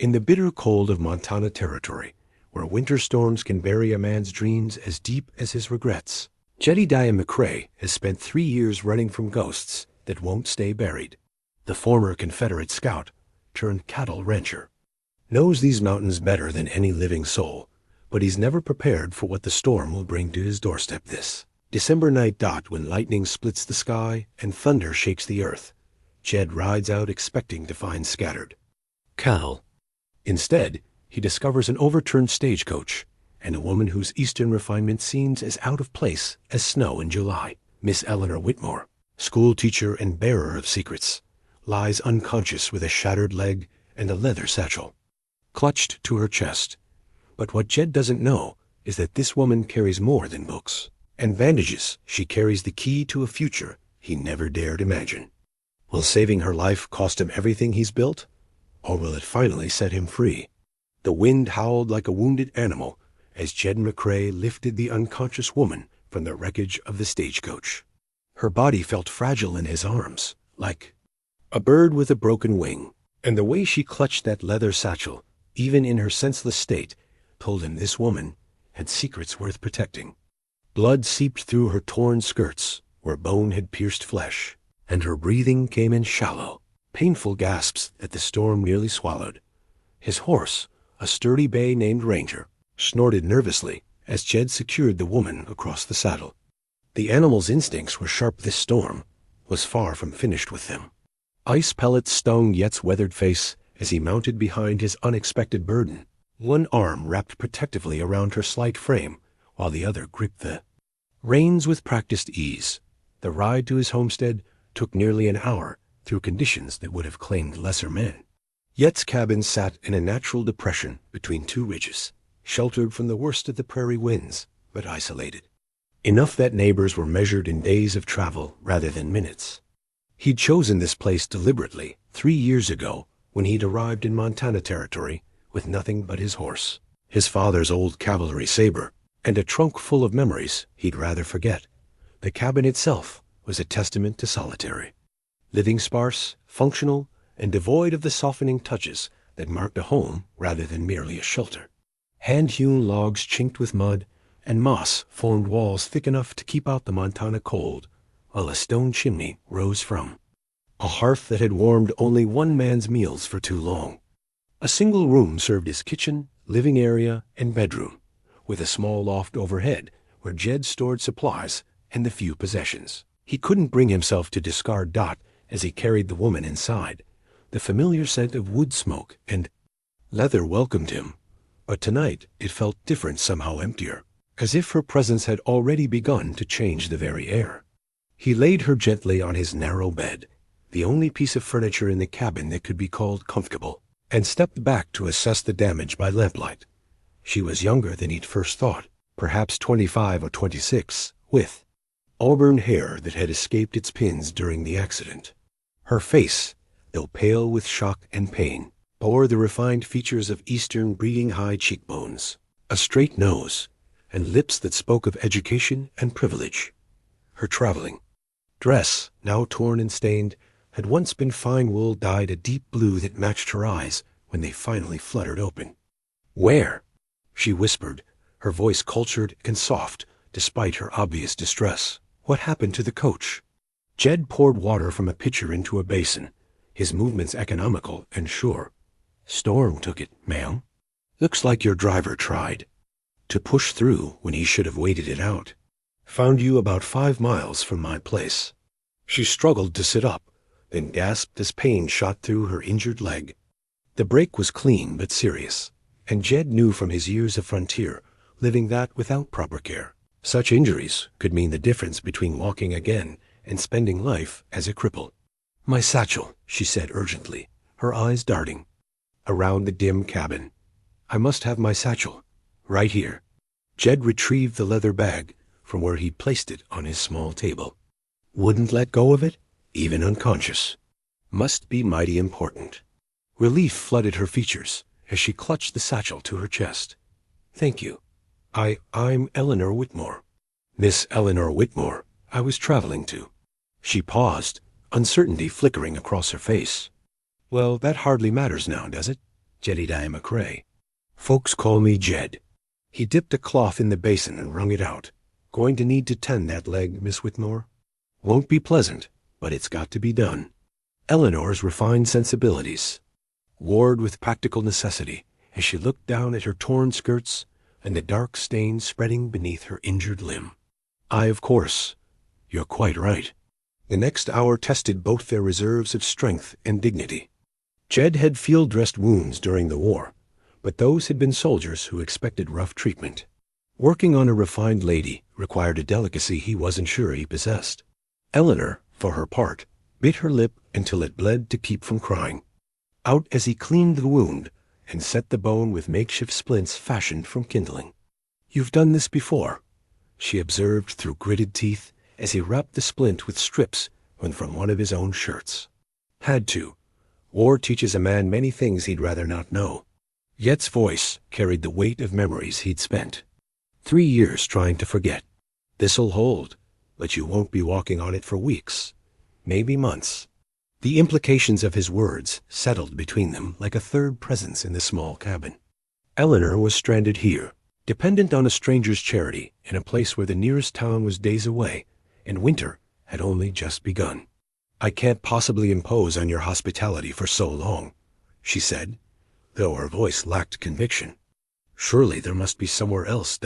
In the bitter cold of Montana Territory, where winter storms can bury a man's dreams as deep as his regrets, Jedediah McCrae has spent 3 years running from ghosts that won't stay buried. The former Confederate scout turned cattle rancher knows these mountains better than any living soul, but he's never prepared for what the storm will bring to his doorstep this December night. When lightning splits the sky and thunder shakes the earth, Jed rides out expecting to find scattered Cal. Instead, he discovers an overturned stagecoach and a woman whose Eastern refinement seems as out of place as snow in July. Miss Eleanor Whitmore, schoolteacher and bearer of secrets, lies unconscious with a shattered leg and a leather satchel clutched to her chest. But what Jed doesn't know is that this woman carries more than books and bandages. She carries the key to a future he never dared imagine. Will saving her life cost him everything he's built, or will it finally set him free? The wind howled like a wounded animal as Jed McCrae lifted the unconscious woman from the wreckage of the stagecoach. Her body felt fragile in his arms, like a bird with a broken wing, and the way she clutched that leather satchel, even in her senseless state, told him this woman had secrets worth protecting. Blood seeped through her torn skirts where bone had pierced flesh, and her breathing came in shallow, painful gasps that the storm nearly swallowed. His horse, a sturdy bay named Ranger, snorted nervously as Jed secured the woman across the saddle. The animal's instincts were sharp. This storm was far from finished with them. Ice pellets stung Yet's weathered face as he mounted behind his unexpected burden, one arm wrapped protectively around her slight frame, while the other gripped the reins with practiced ease. The ride to his homestead took nearly an hour through conditions that would have claimed lesser men. Yet's cabin sat in a natural depression between two ridges, sheltered from the worst of the prairie winds, but isolated. Enough that neighbors were measured in days of travel rather than minutes. He'd chosen this place deliberately 3 years ago when he'd arrived in Montana Territory with nothing but his horse, his father's old cavalry saber, and a trunk full of memories he'd rather forget. The cabin itself was a testament to solitary living, sparse, functional, and devoid of the softening touches that marked a home rather than merely a shelter. Hand-hewn logs chinked with mud, and moss formed walls thick enough to keep out the Montana cold, while a stone chimney rose from a hearth that had warmed only one man's meals for too long. A single room served as kitchen, living area, and bedroom, with a small loft overhead where Jed stored supplies and the few possessions. He couldn't bring himself to discard Dot as he carried the woman inside. The familiar scent of wood smoke and leather welcomed him, but tonight it felt different, somehow emptier, as if her presence had already begun to change the very air. He laid her gently on his narrow bed, the only piece of furniture in the cabin that could be called comfortable, and stepped back to assess the damage by lamplight. She was younger than he'd first thought, perhaps 25 or 26, with auburn hair that had escaped its pins during the accident. Her face, though pale with shock and pain, bore the refined features of Eastern breeding, high cheekbones, a straight nose, and lips that spoke of education and privilege. Her traveling dress, now torn and stained, had once been fine wool dyed a deep blue that matched her eyes when they finally fluttered open. "Where?" she whispered, her voice cultured and soft despite her obvious distress. "What happened to the coach?" Jed poured water from a pitcher into a basin, his movements economical and sure. "Storm took it, ma'am. Looks like your driver tried to push through when he should have waited it out. Found you about 5 miles from my place." She struggled to sit up, then gasped as pain shot through her injured leg. The break was clean but serious, and Jed knew from his years of frontier living that without proper care, such injuries could mean the difference between walking again and spending life as a cripple. "My satchel," she said urgently, her eyes darting around the dim cabin. "I must have my satchel. Right here." Jed retrieved the leather bag from where he'd placed it on his small table. Wouldn't let go of it, even unconscious. Must be mighty important. Relief flooded her features as she clutched the satchel to her chest. "Thank you. I'm Eleanor Whitmore. Miss Eleanor Whitmore, I was traveling to." She paused, uncertainty flickering across her face. "Well, that hardly matters now, does it? Jedediah McCrae. Folks call me Jed. He dipped a cloth in the basin and wrung it out. Going to need to tend that leg, Miss Whitmore? Won't be pleasant, but it's got to be done. Eleanor's refined sensibilities warred with practical necessity as she looked down at her torn skirts and the dark stain spreading beneath her injured limb. Of course. You're quite right. The next hour tested both their reserves of strength and dignity. Jed had field-dressed wounds during the war, but those had been soldiers who expected rough treatment. Working on a refined lady required a delicacy he wasn't sure he possessed. Eleanor, for her part, bit her lip until it bled to keep from crying. Out as he cleaned the wound and set the bone with makeshift splints fashioned from kindling. "You've done this before," she observed through gritted teeth as he wrapped the splint with strips from one of his own shirts. "Had to. War teaches a man many things he'd rather not know." Yet's voice carried the weight of memories he'd spent. 3 years trying to forget. This'll hold, but you won't be walking on it for weeks, maybe months. The implications of his words settled between them like a third presence in the small cabin. Eleanor was stranded here, dependent on a stranger's charity in a place where the nearest town was days away, and winter had only just begun. "I can't possibly impose on your hospitality for so long," she said, though her voice lacked conviction. "Surely there must be somewhere else, ...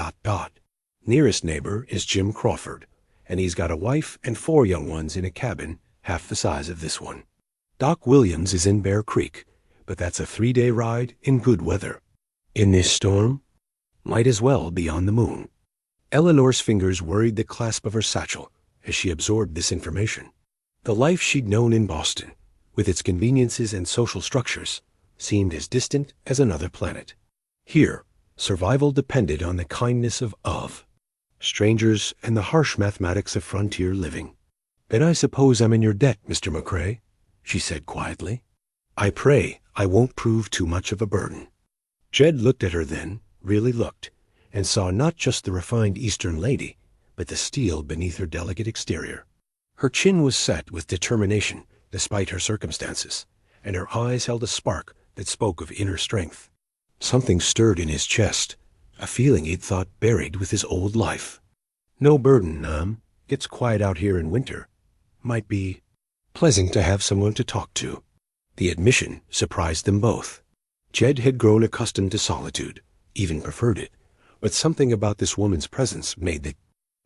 Nearest neighbor is Jim Crawford, and he's got a wife and 4 young ones in a cabin half the size of this one. Doc Williams is in Bear Creek, but that's a 3-day ride in good weather. In this storm, might as well be on the moon." Eleanor's fingers worried the clasp of her satchel as she absorbed this information. The life she'd known in Boston, with its conveniences and social structures, seemed as distant as another planet. Here, survival depended on the kindness of strangers and the harsh mathematics of frontier living. "Then I suppose I'm in your debt, Mr. McCrae," she said quietly. "I pray I won't prove too much of a burden." Jed looked at her then, really looked, and saw not just the refined Eastern lady, but the steel beneath her delicate exterior. Her chin was set with determination despite her circumstances, and her eyes held a spark that spoke of inner strength. Something stirred in his chest, a feeling he'd thought buried with his old life. "No burden, Gets quiet out here in winter. Might be pleasant to have someone to talk to." The admission surprised them both. Jed had grown accustomed to solitude, even preferred it, but something about this woman's presence made the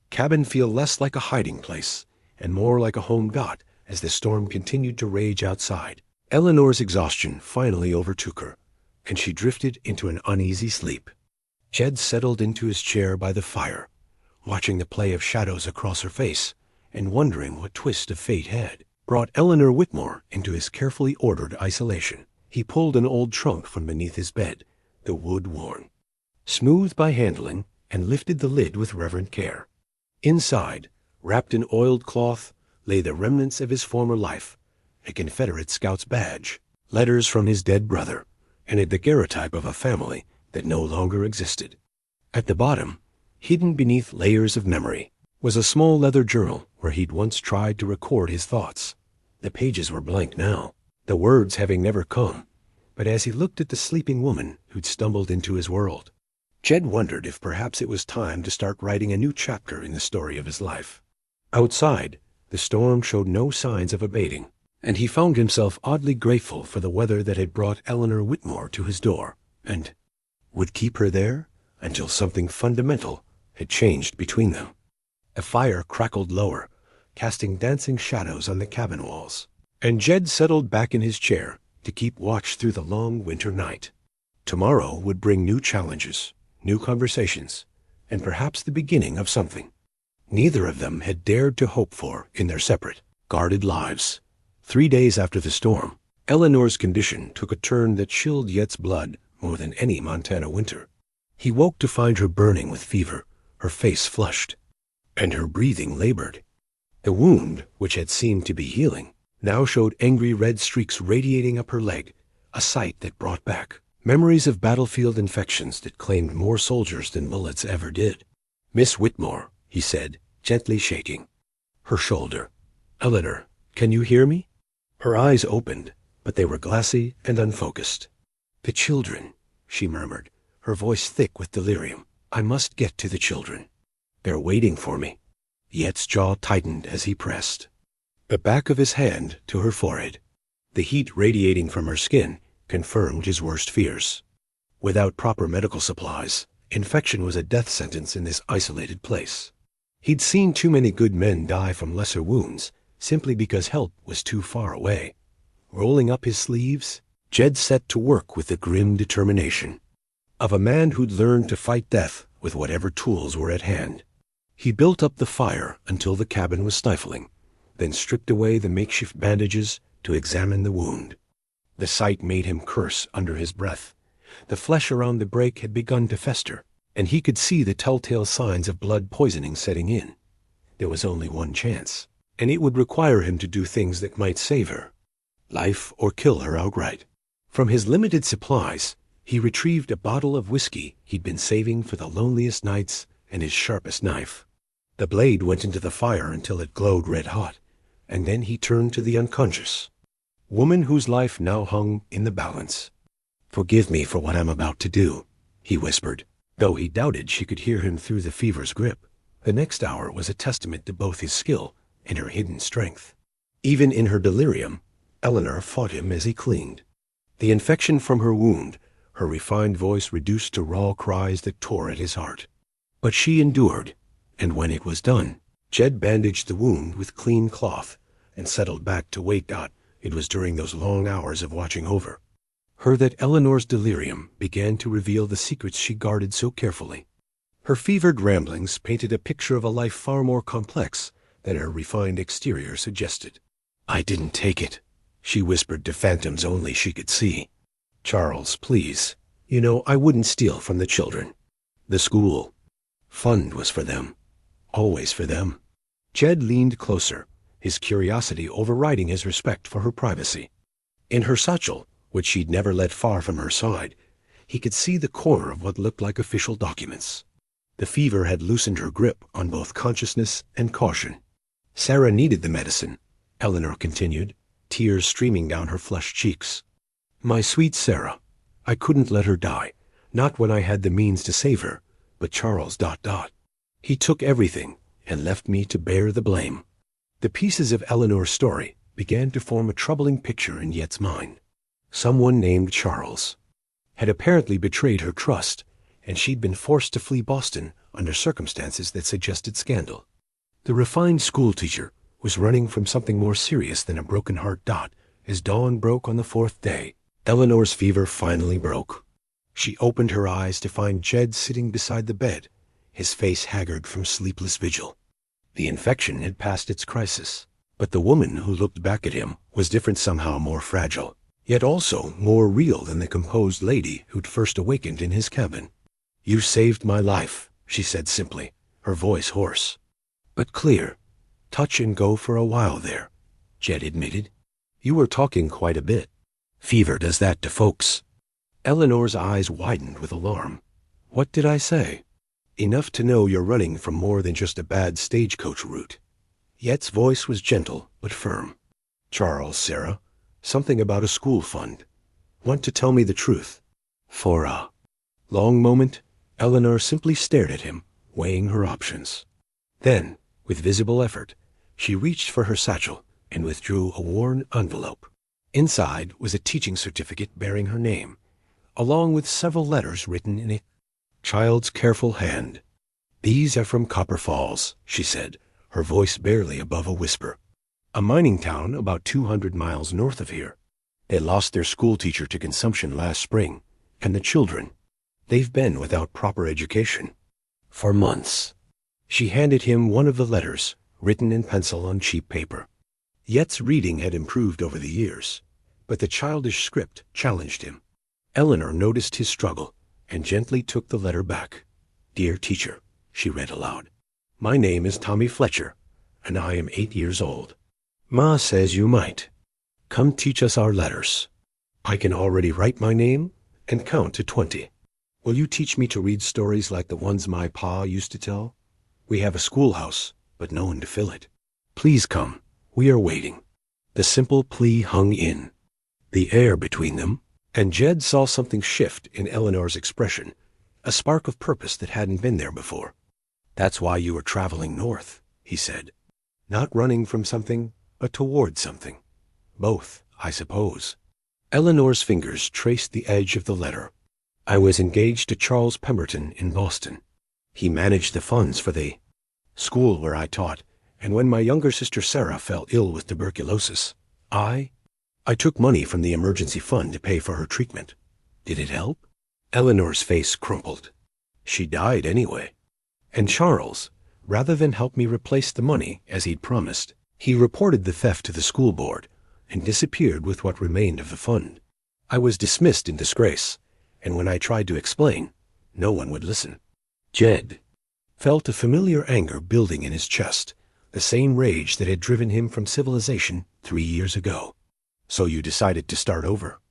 cabin feel less like a hiding place and more like a home dot as the storm continued to rage outside. Eleanor's exhaustion finally overtook her, and she drifted into an uneasy sleep. Jed settled into his chair by the fire, watching the play of shadows across her face and wondering what twist of fate had brought Eleanor Whitmore into his carefully ordered isolation. He pulled an old trunk from beneath his bed, the wood worn, smoothed by handling, and lifted the lid with reverent care. Inside, wrapped in oiled cloth, lay the remnants of his former life, a Confederate scout's badge, letters from his dead brother, and a daguerreotype of a family that no longer existed. At the bottom, hidden beneath layers of memory, was a small leather journal where he'd once tried to record his thoughts. The pages were blank now, the words having never come, but as he looked at the sleeping woman who'd stumbled into his world, Jed wondered if perhaps it was time to start writing a new chapter in the story of his life. Outside, the storm showed no signs of abating, and he found himself oddly grateful for the weather that had brought Eleanor Whitmore to his door, and would keep her there until something fundamental had changed between them. A fire crackled lower, casting dancing shadows on the cabin walls, and Jed settled back in his chair to keep watch through the long winter night. Tomorrow would bring new challenges, new conversations, and perhaps the beginning of something neither of them had dared to hope for in their separate, guarded lives. 3 days after the storm, Eleanor's condition took a turn that chilled Yet's blood more than any Montana winter. He woke to find her burning with fever, her face flushed, and her breathing labored. The wound, which had seemed to be healing, now showed angry red streaks radiating up her leg, a sight that brought back memories of battlefield infections that claimed more soldiers than bullets ever did. "Miss Whitmore," he said, gently shaking her shoulder. "Eleanor, can you hear me?" Her eyes opened, but they were glassy and unfocused. "The children," she murmured, her voice thick with delirium. "I must get to the children. They're waiting for me." Yet's jaw tightened as he pressed the back of his hand to her forehead. The heat radiating from her skin confirmed his worst fears. Without proper medical supplies, infection was a death sentence in this isolated place. He'd seen too many good men die from lesser wounds simply because help was too far away. Rolling up his sleeves, Jed set to work with the grim determination of a man who'd learned to fight death with whatever tools were at hand. He built up the fire until the cabin was stifling, then stripped away the makeshift bandages to examine the wound. The sight made him curse under his breath. The flesh around the break had begun to fester, and he could see the telltale signs of blood poisoning setting in. There was only one chance, and it would require him to do things that might save her, life or kill her outright. From his limited supplies, he retrieved a bottle of whiskey he'd been saving for the loneliest nights and his sharpest knife. The blade went into the fire until it glowed red hot, and then he turned to the unconscious woman whose life now hung in the balance. "Forgive me for what I'm about to do," he whispered, though he doubted she could hear him through the fever's grip. The next hour was a testament to both his skill and her hidden strength. Even in her delirium, Eleanor fought him as he clinged. The infection from her wound, her refined voice reduced to raw cries that tore at his heart. But she endured, and when it was done, Jed bandaged the wound with clean cloth and settled back to wait. It was during those long hours of watching over her that Eleanor's delirium began to reveal the secrets she guarded so carefully. Her fevered ramblings painted a picture of a life far more complex than her refined exterior suggested. "I didn't take it," she whispered to phantoms only she could see. "Charles, please. You know I wouldn't steal from the children. The school fund was for them. Always for them." Jed leaned closer, his curiosity overriding his respect for her privacy. In her satchel, which she'd never let far from her side, he could see the corner of what looked like official documents. The fever had loosened her grip on both consciousness and caution. "Sarah needed the medicine," Eleanor continued, tears streaming down her flushed cheeks. "My sweet Sarah. I couldn't let her die, not when I had the means to save her, but Charles... He took everything and left me to bear the blame." The pieces of Eleanor's story began to form a troubling picture in Yet's mind. Someone named Charles had apparently betrayed her trust, and she'd been forced to flee Boston under circumstances that suggested scandal. The refined schoolteacher was running from something more serious than a broken heart. As dawn broke on the fourth day, Eleanor's fever finally broke. She opened her eyes to find Jed sitting beside the bed, his face haggard from sleepless vigil. The infection had passed its crisis, but the woman who looked back at him was different, somehow more fragile, yet also more real than the composed lady who'd first awakened in his cabin. "You saved my life," she said simply, her voice hoarse, but clear. "Touch and go for a while there," Jed admitted. "You were talking quite a bit. Fever does that to folks." Eleanor's eyes widened with alarm. "What did I say?" "Enough to know you're running from more than just a bad stagecoach route." Yet's voice was gentle but firm. "Charles, Sarah, something about a school fund. Want to tell me the truth?" For a long moment, Eleanor simply stared at him, weighing her options. Then, with visible effort, she reached for her satchel and withdrew a worn envelope. Inside was a teaching certificate bearing her name, along with several letters written in a child's careful hand. "These are from Copper Falls," she said, her voice barely above a whisper. "A mining town about 200 miles north of here. They lost their schoolteacher to consumption last spring, and the children, they've been without proper education for months." She handed him one of the letters, written in pencil on cheap paper. Yet's reading had improved over the years, but the childish script challenged him. Eleanor noticed his struggle and gently took the letter back. "Dear teacher," she read aloud. "My name is Tommy Fletcher, and I am 8 years old. Ma says you might come teach us our letters. I can already write my name and count to 20. Will you teach me to read stories like the ones my pa used to tell? We have a schoolhouse, but no one to fill it. Please come. We are waiting." The simple plea hung in the air between them, And Jed saw something shift in Eleanor's expression, a spark of purpose that hadn't been there before. "That's why you were traveling north," he said. "Not running from something, but toward something. Both, I suppose." Eleanor's fingers traced the edge of the letter. "I was engaged to Charles Pemberton in Boston. He managed the funds for the school where I taught, and when my younger sister Sarah fell ill with tuberculosis, I took money from the emergency fund to pay for her treatment. Did it help?" Eleanor's face crumpled. "She died anyway. And Charles, rather than help me replace the money, as he'd promised, he reported the theft to the school board and disappeared with what remained of the fund. I was dismissed in disgrace, and when I tried to explain, no one would listen." Jed felt a familiar anger building in his chest, the same rage that had driven him from civilization 3 years ago. "So you decided to start over?"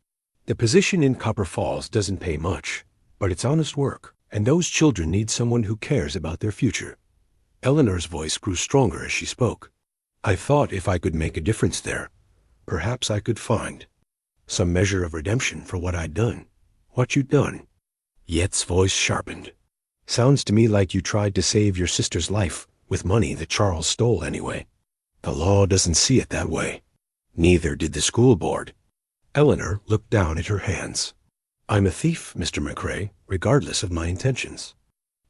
"The position in Copper Falls doesn't pay much, but it's honest work, and those children need someone who cares about their future." Eleanor's voice grew stronger as she spoke. "I thought if I could make a difference there, perhaps I could find some measure of redemption for what I'd done." "What you'd done?" Yet's voice sharpened. "Sounds to me like you tried to save your sister's life with money that Charles stole anyway." "The law doesn't see it that way. Neither did the school board." Eleanor looked down at her hands. "I'm a thief, Mr. McCrae, regardless of my intentions."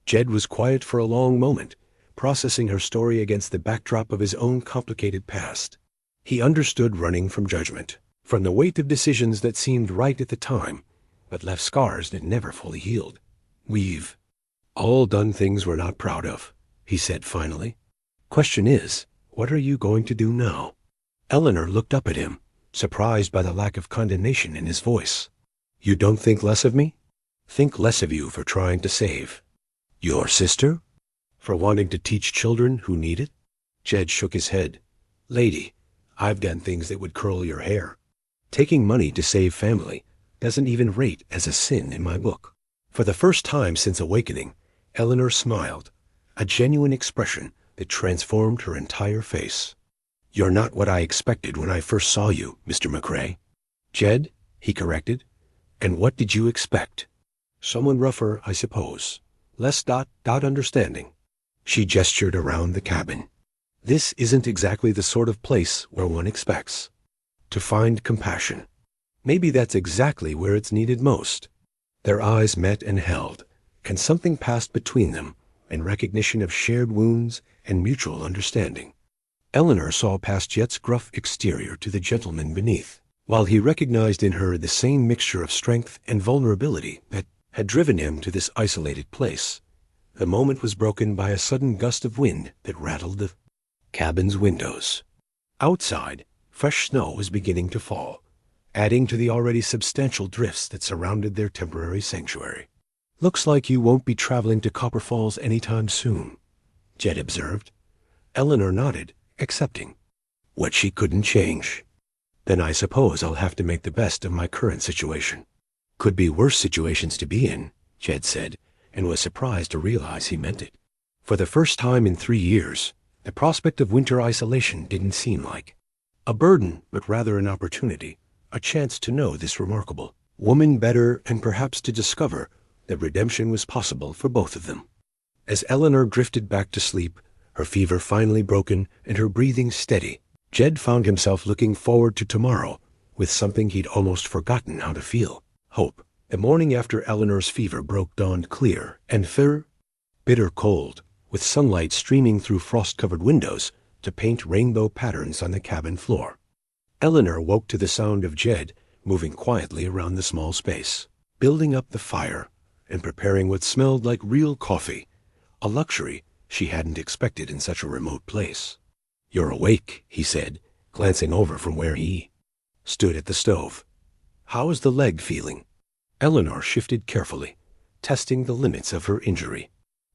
Jed was quiet for a long moment, processing her story against the backdrop of his own complicated past. He understood running from judgment, from the weight of decisions that seemed right at the time, but left scars that never fully healed. "We've all done things we're not proud of," he said finally. "Question is, what are you going to do now?" Eleanor looked up at him, surprised by the lack of condemnation in his voice. "You don't think less of me?" "Think less of you for trying to save." "Your sister?" "For wanting to teach children who need it?" Jed shook his head. "Lady, I've done things that would curl your hair. Taking money to save family doesn't even rate as a sin in my book." For the first time since awakening, Eleanor smiled, a genuine expression that transformed her entire face. "You're not what I expected when I first saw you, Mr. McCrae." "Jed," he corrected. "And what did you expect?" "Someone rougher, I suppose. Less understanding." She gestured around the cabin. "This isn't exactly the sort of place where one expects to find compassion. Maybe that's exactly where it's needed most." Their eyes met and held, and something passed between them in recognition of shared wounds and mutual understanding. Eleanor saw past Jet's gruff exterior to the gentleman beneath, while he recognized in her the same mixture of strength and vulnerability that had driven him to this isolated place. The moment was broken by a sudden gust of wind that rattled the cabin's windows. Outside, fresh snow was beginning to fall, adding to the already substantial drifts that surrounded their temporary sanctuary. "Looks like you won't be traveling to Copper Falls anytime soon," Jed observed. Eleanor nodded, accepting what she couldn't change. "Then I suppose I'll have to make the best of my current situation." "Could be worse situations to be in," Jed said, and was surprised to realize he meant it. For the first time in 3 years, the prospect of winter isolation didn't seem like a burden, but rather an opportunity, a chance to know this remarkable woman better and perhaps to discover that redemption was possible for both of them. As Eleanor drifted back to sleep, her fever finally broken and her breathing steady, Jed found himself looking forward to tomorrow with something he'd almost forgotten how to feel: hope. The morning after Eleanor's fever broke dawned clear and bitter cold, with sunlight streaming through frost-covered windows to paint rainbow patterns on the cabin floor. Eleanor woke to the sound of Jed moving quietly around the small space, building up the fire and preparing what smelled like real coffee, a luxury she hadn't expected in such a remote place. "You're awake," he said, glancing over from where he stood at the stove. "How is the leg feeling?" Eleanor shifted carefully, testing the limits of her injury.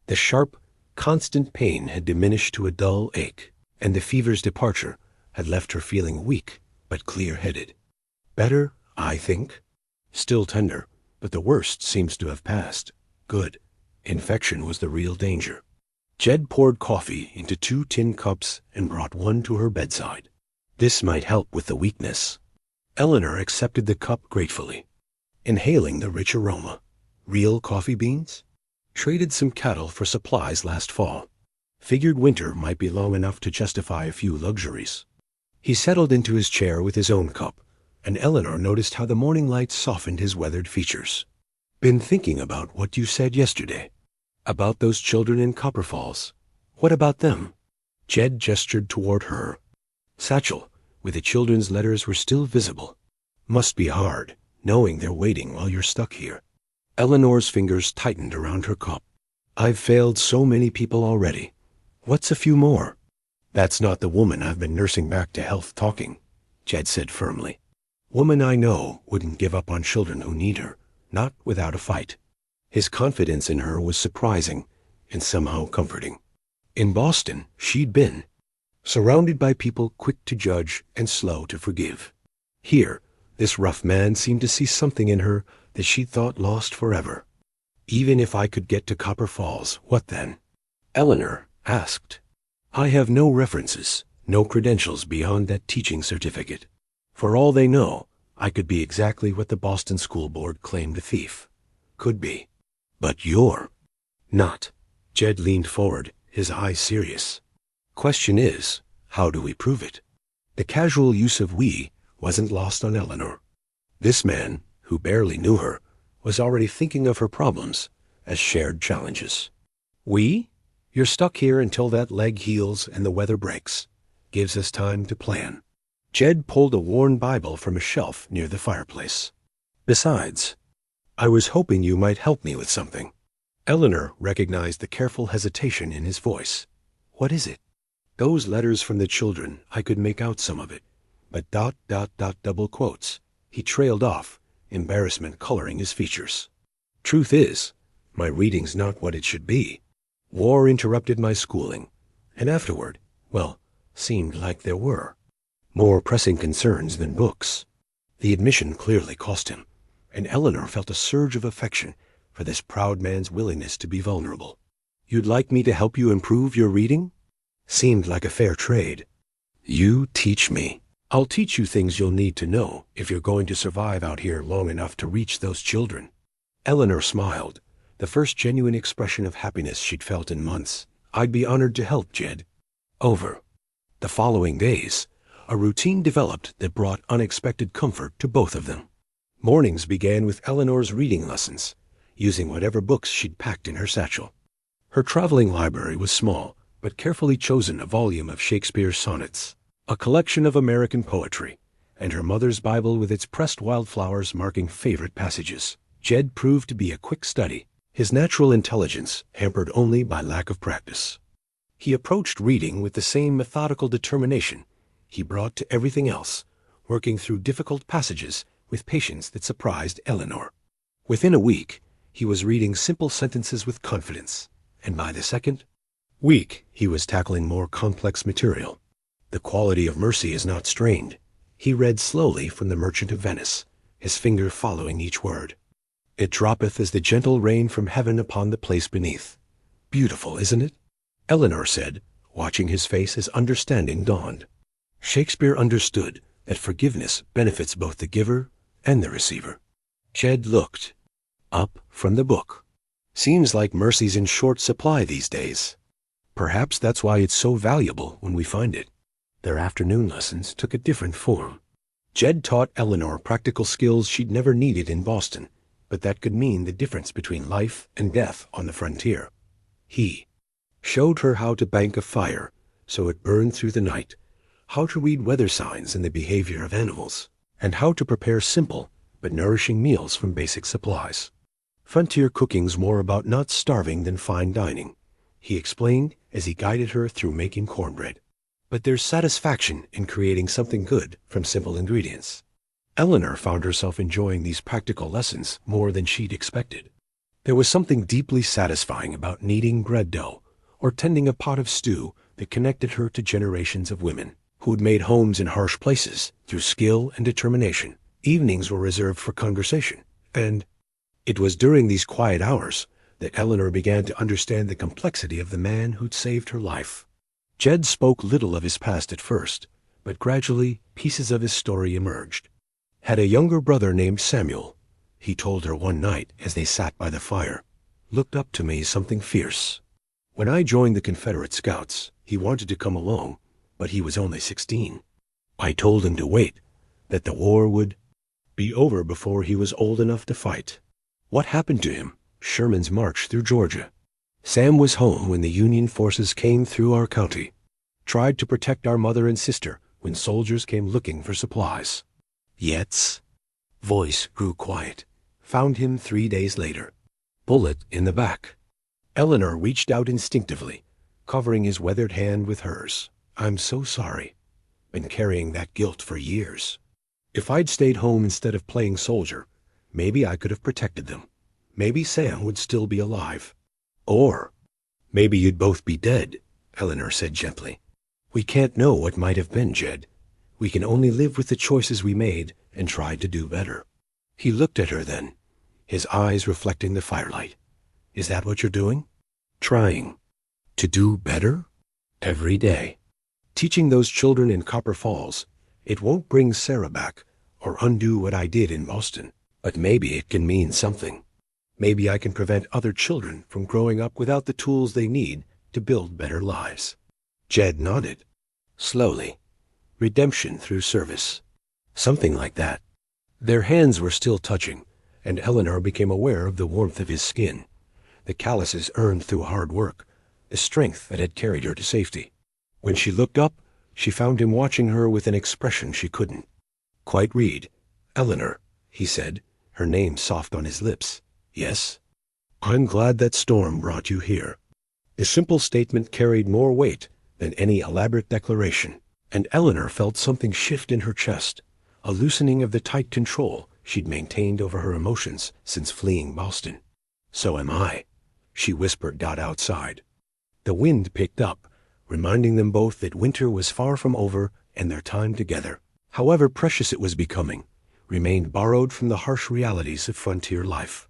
The sharp, constant pain had diminished to a dull ache, and the fever's departure had left her feeling weak but clear-headed. "Better, I think. Still tender, but the worst seems to have passed." "Good. Infection was the real danger." Jed poured coffee into 2 tin cups and brought one to her bedside. "This might help with the weakness." Eleanor accepted the cup gratefully. inhaling the rich aroma. Real coffee beans? Traded some cattle for supplies last fall. Figured winter might be long enough to justify a few luxuries. He settled into his chair with his own cup, and Eleanor noticed how the morning light softened his weathered features. Been thinking about what you said yesterday. About those children in Copper Falls. What about them? Jed gestured toward her. Satchel, with the children's letters, were still visible. Must be hard, knowing they're waiting while you're stuck here. Eleanor's fingers tightened around her cup. I've failed so many people already. What's a few more? That's not the woman I've been nursing back to health talking, Jed said firmly. Woman I know wouldn't give up on children who need her, not without a fight. His confidence in her was surprising and somehow comforting. In Boston, she'd been surrounded by people quick to judge and slow to forgive. Here, this rough man seemed to see something in her that she'd thought lost forever. Even if I could get to Copper Falls, what then? Eleanor asked. I have no references, no credentials beyond that teaching certificate. For all they know, I could be exactly what the Boston School Board claimed a thief. Could be. But you're not. Jed leaned forward, his eyes serious. Question is, how do we prove it? The casual use of we wasn't lost on Eleanor. This man, who barely knew her, was already thinking of her problems as shared challenges. We? You're stuck here until that leg heals and the weather breaks. Gives us time to plan. Jed pulled a worn Bible from a shelf near the fireplace. Besides, I was hoping you might help me with something. Eleanor recognized the careful hesitation in his voice. What is it? Those letters from the children, I could make out some of it. But ... double quotes. He trailed off, embarrassment coloring his features. Truth is, my reading's not what it should be. War interrupted my schooling, and afterward, well, seemed like there were more pressing concerns than books. The admission clearly cost him, and Eleanor felt a surge of affection for this proud man's willingness to be vulnerable. You'd like me to help you improve your reading? Seemed like a fair trade. You teach me. I'll teach you things you'll need to know if you're going to survive out here long enough to reach those children. Eleanor smiled, the first genuine expression of happiness she'd felt in months. I'd be honored to help, Jed. Over. The following days, a routine developed that brought unexpected comfort to both of them. Mornings began with Eleanor's reading lessons, using whatever books she'd packed in her satchel. Her traveling library was small, but carefully chosen a volume of Shakespeare's sonnets, a collection of American poetry, and her mother's Bible with its pressed wildflowers marking favorite passages. Jed proved to be a quick study, his natural intelligence hampered only by lack of practice. He approached reading with the same methodical determination he brought to everything else, working through difficult passages with patience that surprised Eleanor. Within a week, he was reading simple sentences with confidence, and by the second week, he was tackling more complex material. The quality of mercy is not strained. He read slowly from The Merchant of Venice, his finger following each word. It droppeth as the gentle rain from heaven upon the place beneath. Beautiful, isn't it? Eleanor said, watching his face as understanding dawned. Shakespeare understood that forgiveness benefits both the giver and the receiver. Jed looked up from the book. Seems like mercy's in short supply these days. Perhaps that's why it's so valuable when we find it. Their afternoon lessons took a different form. Jed taught Eleanor practical skills she'd never needed in Boston, but that could mean the difference between life and death on the frontier. He showed her how to bank a fire so it burned through the night, how to read weather signs and the behavior of animals, and how to prepare simple but nourishing meals from basic supplies. Frontier cooking's more about not starving than fine dining, he explained as he guided her through making cornbread. But there's satisfaction in creating something good from simple ingredients. Eleanor found herself enjoying these practical lessons more than she'd expected. There was something deeply satisfying about kneading bread dough or tending a pot of stew that connected her to generations of women who'd made homes in harsh places through skill and determination. Evenings were reserved for conversation, and it was during these quiet hours that Eleanor began to understand the complexity of the man who'd saved her life. Jed spoke little of his past at first, but gradually pieces of his story emerged. Had a younger brother named Samuel, he told her one night as they sat by the fire. Looked up to me something fierce. When I joined the Confederate Scouts, he wanted to come along, but he was only 16. I told him to wait, that the war would be over before he was old enough to fight. What happened to him? Sherman's march through Georgia. Sam was home when the Union forces came through our county. Tried to protect our mother and sister when soldiers came looking for supplies. Yet's voice grew quiet. Found him 3 days later. Bullet in the back. Eleanor reached out instinctively, covering his weathered hand with hers. I'm so sorry. Been carrying that guilt for years. If I'd stayed home instead of playing soldier, maybe I could have protected them. Maybe Sam would still be alive. Or maybe you'd both be dead, Eleanor said gently. We can't know what might have been, Jed. We can only live with the choices we made and try to do better. He looked at her then, his eyes reflecting the firelight. Is that what you're doing? Trying to do better? Every day. Teaching those children in Copper Falls. It won't bring Sarah back or undo what I did in Boston, but maybe it can mean something. Maybe I can prevent other children from growing up without the tools they need to build better lives. Jed nodded. Slowly. Redemption through service. Something like that. Their hands were still touching, and Eleanor became aware of the warmth of his skin, the calluses earned through hard work, the strength that had carried her to safety. When she looked up, she found him watching her with an expression she couldn't quite read. Eleanor, he said, her name soft on his lips. Yes? I'm glad that storm brought you here. The simple statement carried more weight than any elaborate declaration, and Eleanor felt something shift in her chest, a loosening of the tight control she'd maintained over her emotions since fleeing Boston. So am I, she whispered outside. The wind picked up, reminding them both that winter was far from over and their time together, however precious it was becoming, remained borrowed from the harsh realities of frontier life.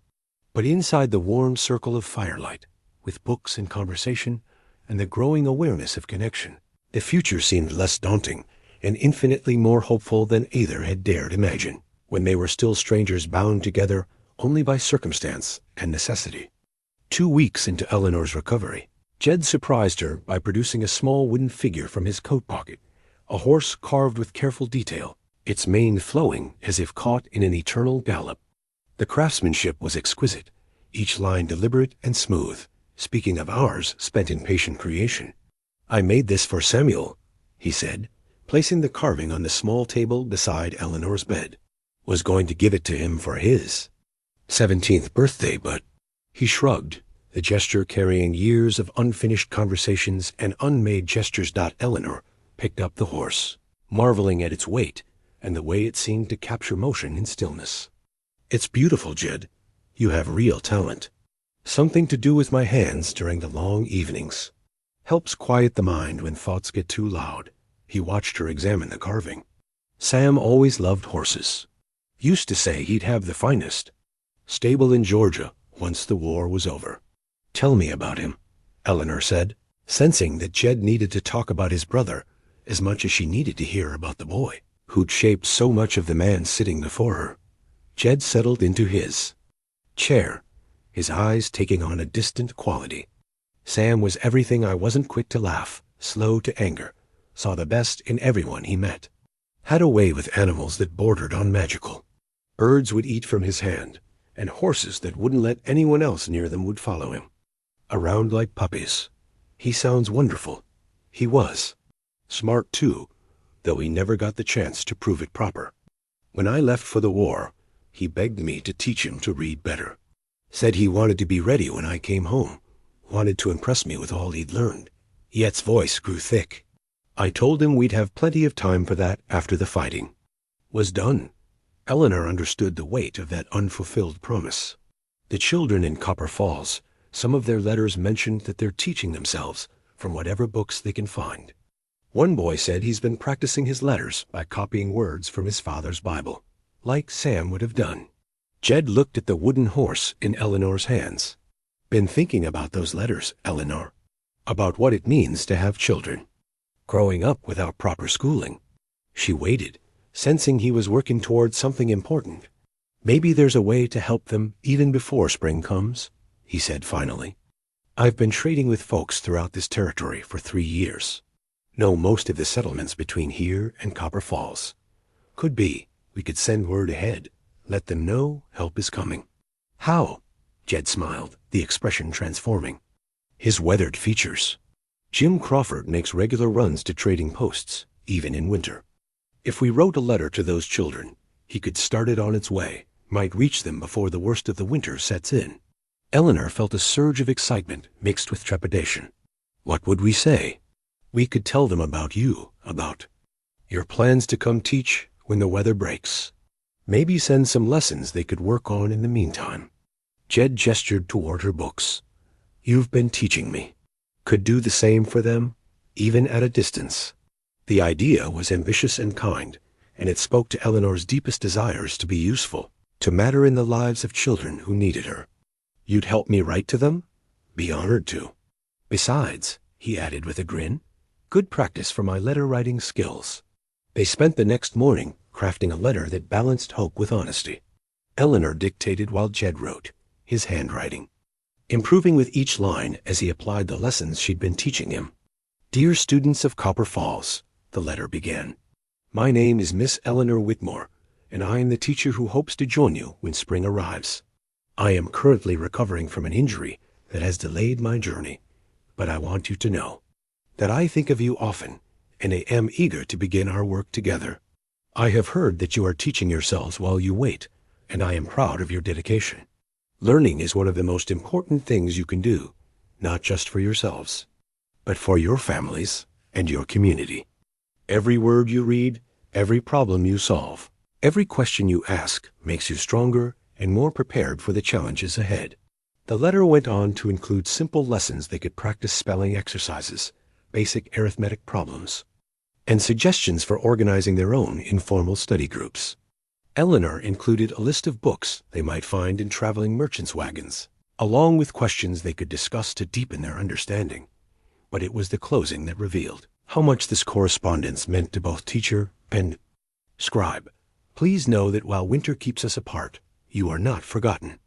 But inside the warm circle of firelight, with books and conversation, and the growing awareness of connection, the future seemed less daunting and infinitely more hopeful than either had dared imagine, when they were still strangers bound together only by circumstance and necessity. 2 weeks into Eleanor's recovery, Jed surprised her by producing a small wooden figure from his coat pocket, a horse carved with careful detail, its mane flowing as if caught in an eternal gallop. The craftsmanship was exquisite, each line deliberate and smooth, speaking of hours spent in patient creation. I made this for Samuel, he said, placing the carving on the small table beside Eleanor's bed. Was going to give it to him for his 17th birthday, but he shrugged, the gesture carrying years of unfinished conversations and unmade gestures. Eleanor picked up the horse, marveling at its weight and the way it seemed to capture motion in stillness. It's beautiful, Jed. You have real talent. Something to do with my hands during the long evenings. Helps quiet the mind when thoughts get too loud. He watched her examine the carving. Sam always loved horses. Used to say he'd have the finest. Stable in Georgia once the war was over. Tell me about him, Eleanor said, sensing that Jed needed to talk about his brother as much as she needed to hear about the boy, who'd shaped so much of the man sitting before her. Jed settled into his chair, his eyes taking on a distant quality. Sam was everything I wasn't quick to laugh, slow to anger, saw the best in everyone he met. Had a way with animals that bordered on magical. Birds would eat from his hand, and horses that wouldn't let anyone else near them would follow him. Around like puppies. He sounds wonderful. He was. Smart too, though he never got the chance to prove it proper. When I left for the war, he begged me to teach him to read better. Said he wanted to be ready when I came home, wanted to impress me with all he'd learned. Yet's voice grew thick. I told him we'd have plenty of time for that after the fighting was done. Eleanor understood the weight of that unfulfilled promise. The children in Copper Falls, some of their letters mentioned that they're teaching themselves from whatever books they can find. One boy said he's been practicing his letters by copying words from his father's Bible, like Sam would have done. Jed looked at the wooden horse in Eleanor's hands. Been thinking about those letters, Eleanor. About what it means to have children. Growing up without proper schooling. She waited, sensing he was working towards something important. Maybe there's a way to help them even before spring comes, he said finally. I've been trading with folks throughout this territory for 3 years. Know most of the settlements between here and Copper Falls. Could be we could send word ahead, let them know help is coming. How? Jed smiled, the expression transforming. His weathered features. Jim Crawford makes regular runs to trading posts, even in winter. If we wrote a letter to those children, he could start it on its way, might reach them before the worst of the winter sets in. Eleanor felt a surge of excitement mixed with trepidation. What would we say? We could tell them about you, about your plans to come teach when the weather breaks. Maybe send some lessons they could work on in the meantime. Jed gestured toward her books. You've been teaching me. Could do the same for them, even at a distance. The idea was ambitious and kind, and it spoke to Eleanor's deepest desires to be useful, to matter in the lives of children who needed her. You'd help me write to them? Be honored to. Besides, he added with a grin, good practice for my letter-writing skills. They spent the next morning crafting a letter that balanced hope with honesty. Eleanor dictated while Jed wrote, his handwriting, improving with each line as he applied the lessons she'd been teaching him. Dear students of Copper Falls, the letter began. My name is Miss Eleanor Whitmore, and I am the teacher who hopes to join you when spring arrives. I am currently recovering from an injury that has delayed my journey, but I want you to know that I think of you often and I am eager to begin our work together. I have heard that you are teaching yourselves while you wait, and I am proud of your dedication. Learning is one of the most important things you can do, not just for yourselves, but for your families and your community. Every word you read, every problem you solve, every question you ask makes you stronger and more prepared for the challenges ahead. The letter went on to include simple lessons they could practice spelling exercises, basic arithmetic problems, and suggestions for organizing their own informal study groups. Eleanor included a list of books they might find in traveling merchants' wagons, along with questions they could discuss to deepen their understanding. But it was the closing that revealed how much this correspondence meant to both teacher and scribe. Please know that while winter keeps us apart, you are not forgotten.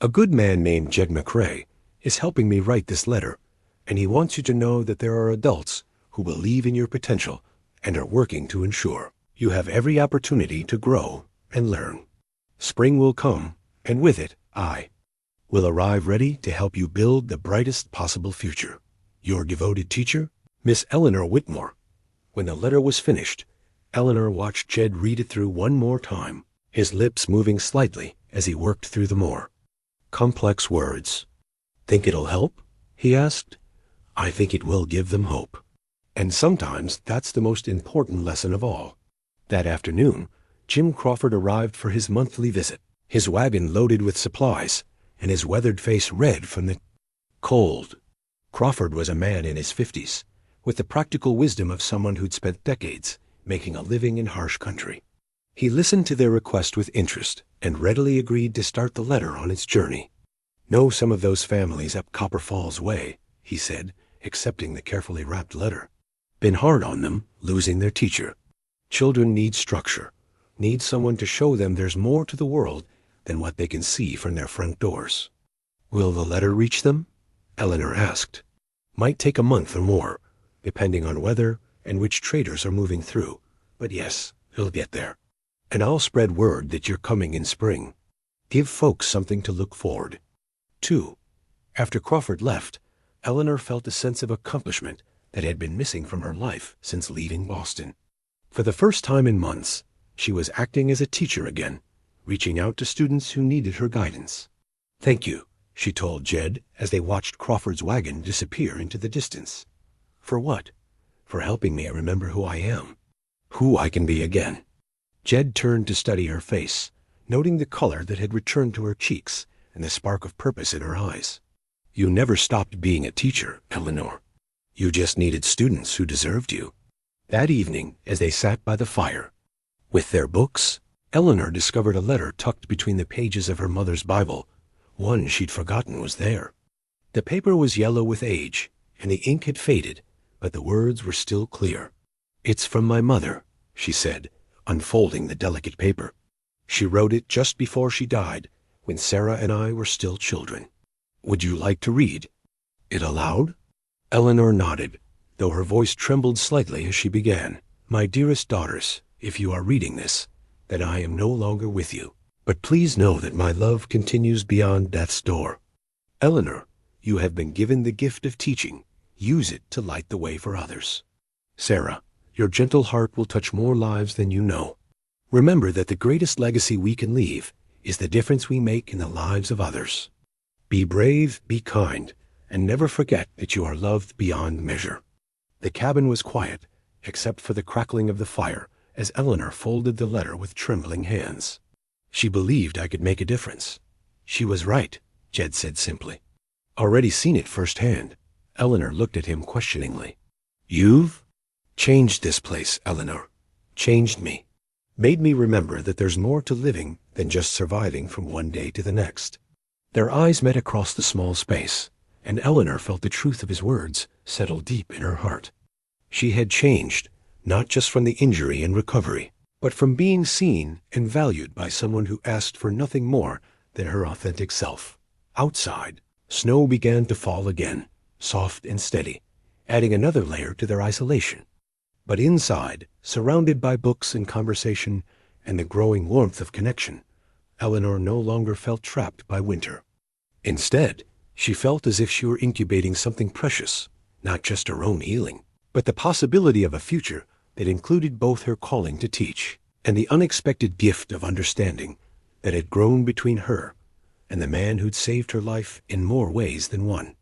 A good man named Jed McCrae is helping me write this letter, and he wants you to know that there are adults who believe in your potential and are working to ensure you have every opportunity to grow and learn. Spring will come, and with it, I will arrive ready to help you build the brightest possible future. Your devoted teacher, Miss Eleanor Whitmore. When the letter was finished, Eleanor watched Jed read it through one more time, his lips moving slightly as he worked through the more complex words. Think it'll help? He asked. I think it will give them hope. And sometimes that's the most important lesson of all. That afternoon, Jim Crawford arrived for his monthly visit, his wagon loaded with supplies, and his weathered face red from the cold. Crawford was a man in his 50s, with the practical wisdom of someone who'd spent decades making a living in harsh country. He listened to their request with interest and readily agreed to start the letter on its journey. Know some of those families up Copper Falls way, he said, accepting the carefully wrapped letter. Been hard on them, losing their teacher. Children need structure, need someone to show them there's more to the world than what they can see from their front doors. Will the letter reach them? Eleanor asked. Might take a month or more, depending on weather and which traders are moving through, but yes, it'll get there. And I'll spread word that you're coming in spring. Give folks something to look forward to. After Crawford left, Eleanor felt a sense of accomplishment that had been missing from her life since leaving Boston. For the first time in months, she was acting as a teacher again, reaching out to students who needed her guidance. Thank you, she told Jed as they watched Crawford's wagon disappear into the distance. For what? For helping me remember who I am, who I can be again. Jed turned to study her face, noting the color that had returned to her cheeks and the spark of purpose in her eyes. You never stopped being a teacher, Eleanor. You just needed students who deserved you. That evening, as they sat by the fire, with their books, Eleanor discovered a letter tucked between the pages of her mother's Bible. One she'd forgotten was there. The paper was yellow with age, and the ink had faded, but the words were still clear. It's from my mother, she said, unfolding the delicate paper. She wrote it just before she died, when Sarah and I were still children. Would you like to read it aloud?" Eleanor nodded, though her voice trembled slightly as she began. "My dearest daughters, if you are reading this, then I am no longer with you. But please know that my love continues beyond death's door. Eleanor, you have been given the gift of teaching. Use it to light the way for others. Sarah, your gentle heart will touch more lives than you know. Remember that the greatest legacy we can leave is the difference we make in the lives of others. Be brave, be kind, and never forget that you are loved beyond measure." The cabin was quiet, except for the crackling of the fire, as Eleanor folded the letter with trembling hands. She believed I could make a difference. She was right, Jed said simply. Already seen it firsthand. Eleanor looked at him questioningly. You've changed this place, Eleanor. Changed me. Made me remember that there's more to living than just surviving from one day to the next. Their eyes met across the small space, and Eleanor felt the truth of his words settle deep in her heart. She had changed, not just from the injury and recovery, but from being seen and valued by someone who asked for nothing more than her authentic self. Outside, snow began to fall again, soft and steady, adding another layer to their isolation. But inside, surrounded by books and conversation and the growing warmth of connection, Eleanor no longer felt trapped by winter. Instead, she felt as if she were incubating something precious, not just her own healing, but the possibility of a future that included both her calling to teach and the unexpected gift of understanding that had grown between her and the man who'd saved her life in more ways than one.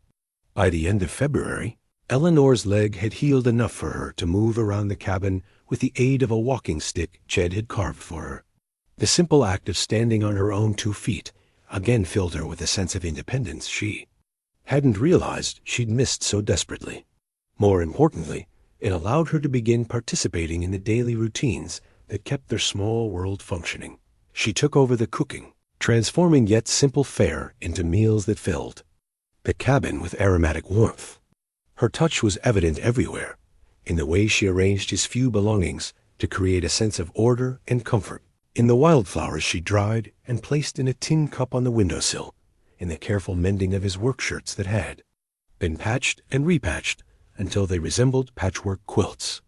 By the end of February, Eleanor's leg had healed enough for her to move around the cabin with the aid of a walking stick Jed had carved for her. The simple act of standing on her own 2 feet again filled her with a sense of independence she hadn't realized she'd missed so desperately. More importantly, it allowed her to begin participating in the daily routines that kept their small world functioning. She took over the cooking, transforming yet simple fare into meals that filled the cabin with aromatic warmth. Her touch was evident everywhere, in the way she arranged his few belongings to create a sense of order and comfort, in the wildflowers she dried and placed in a tin cup on the windowsill, in the careful mending of his work shirts that had been patched and repatched until they resembled patchwork quilts.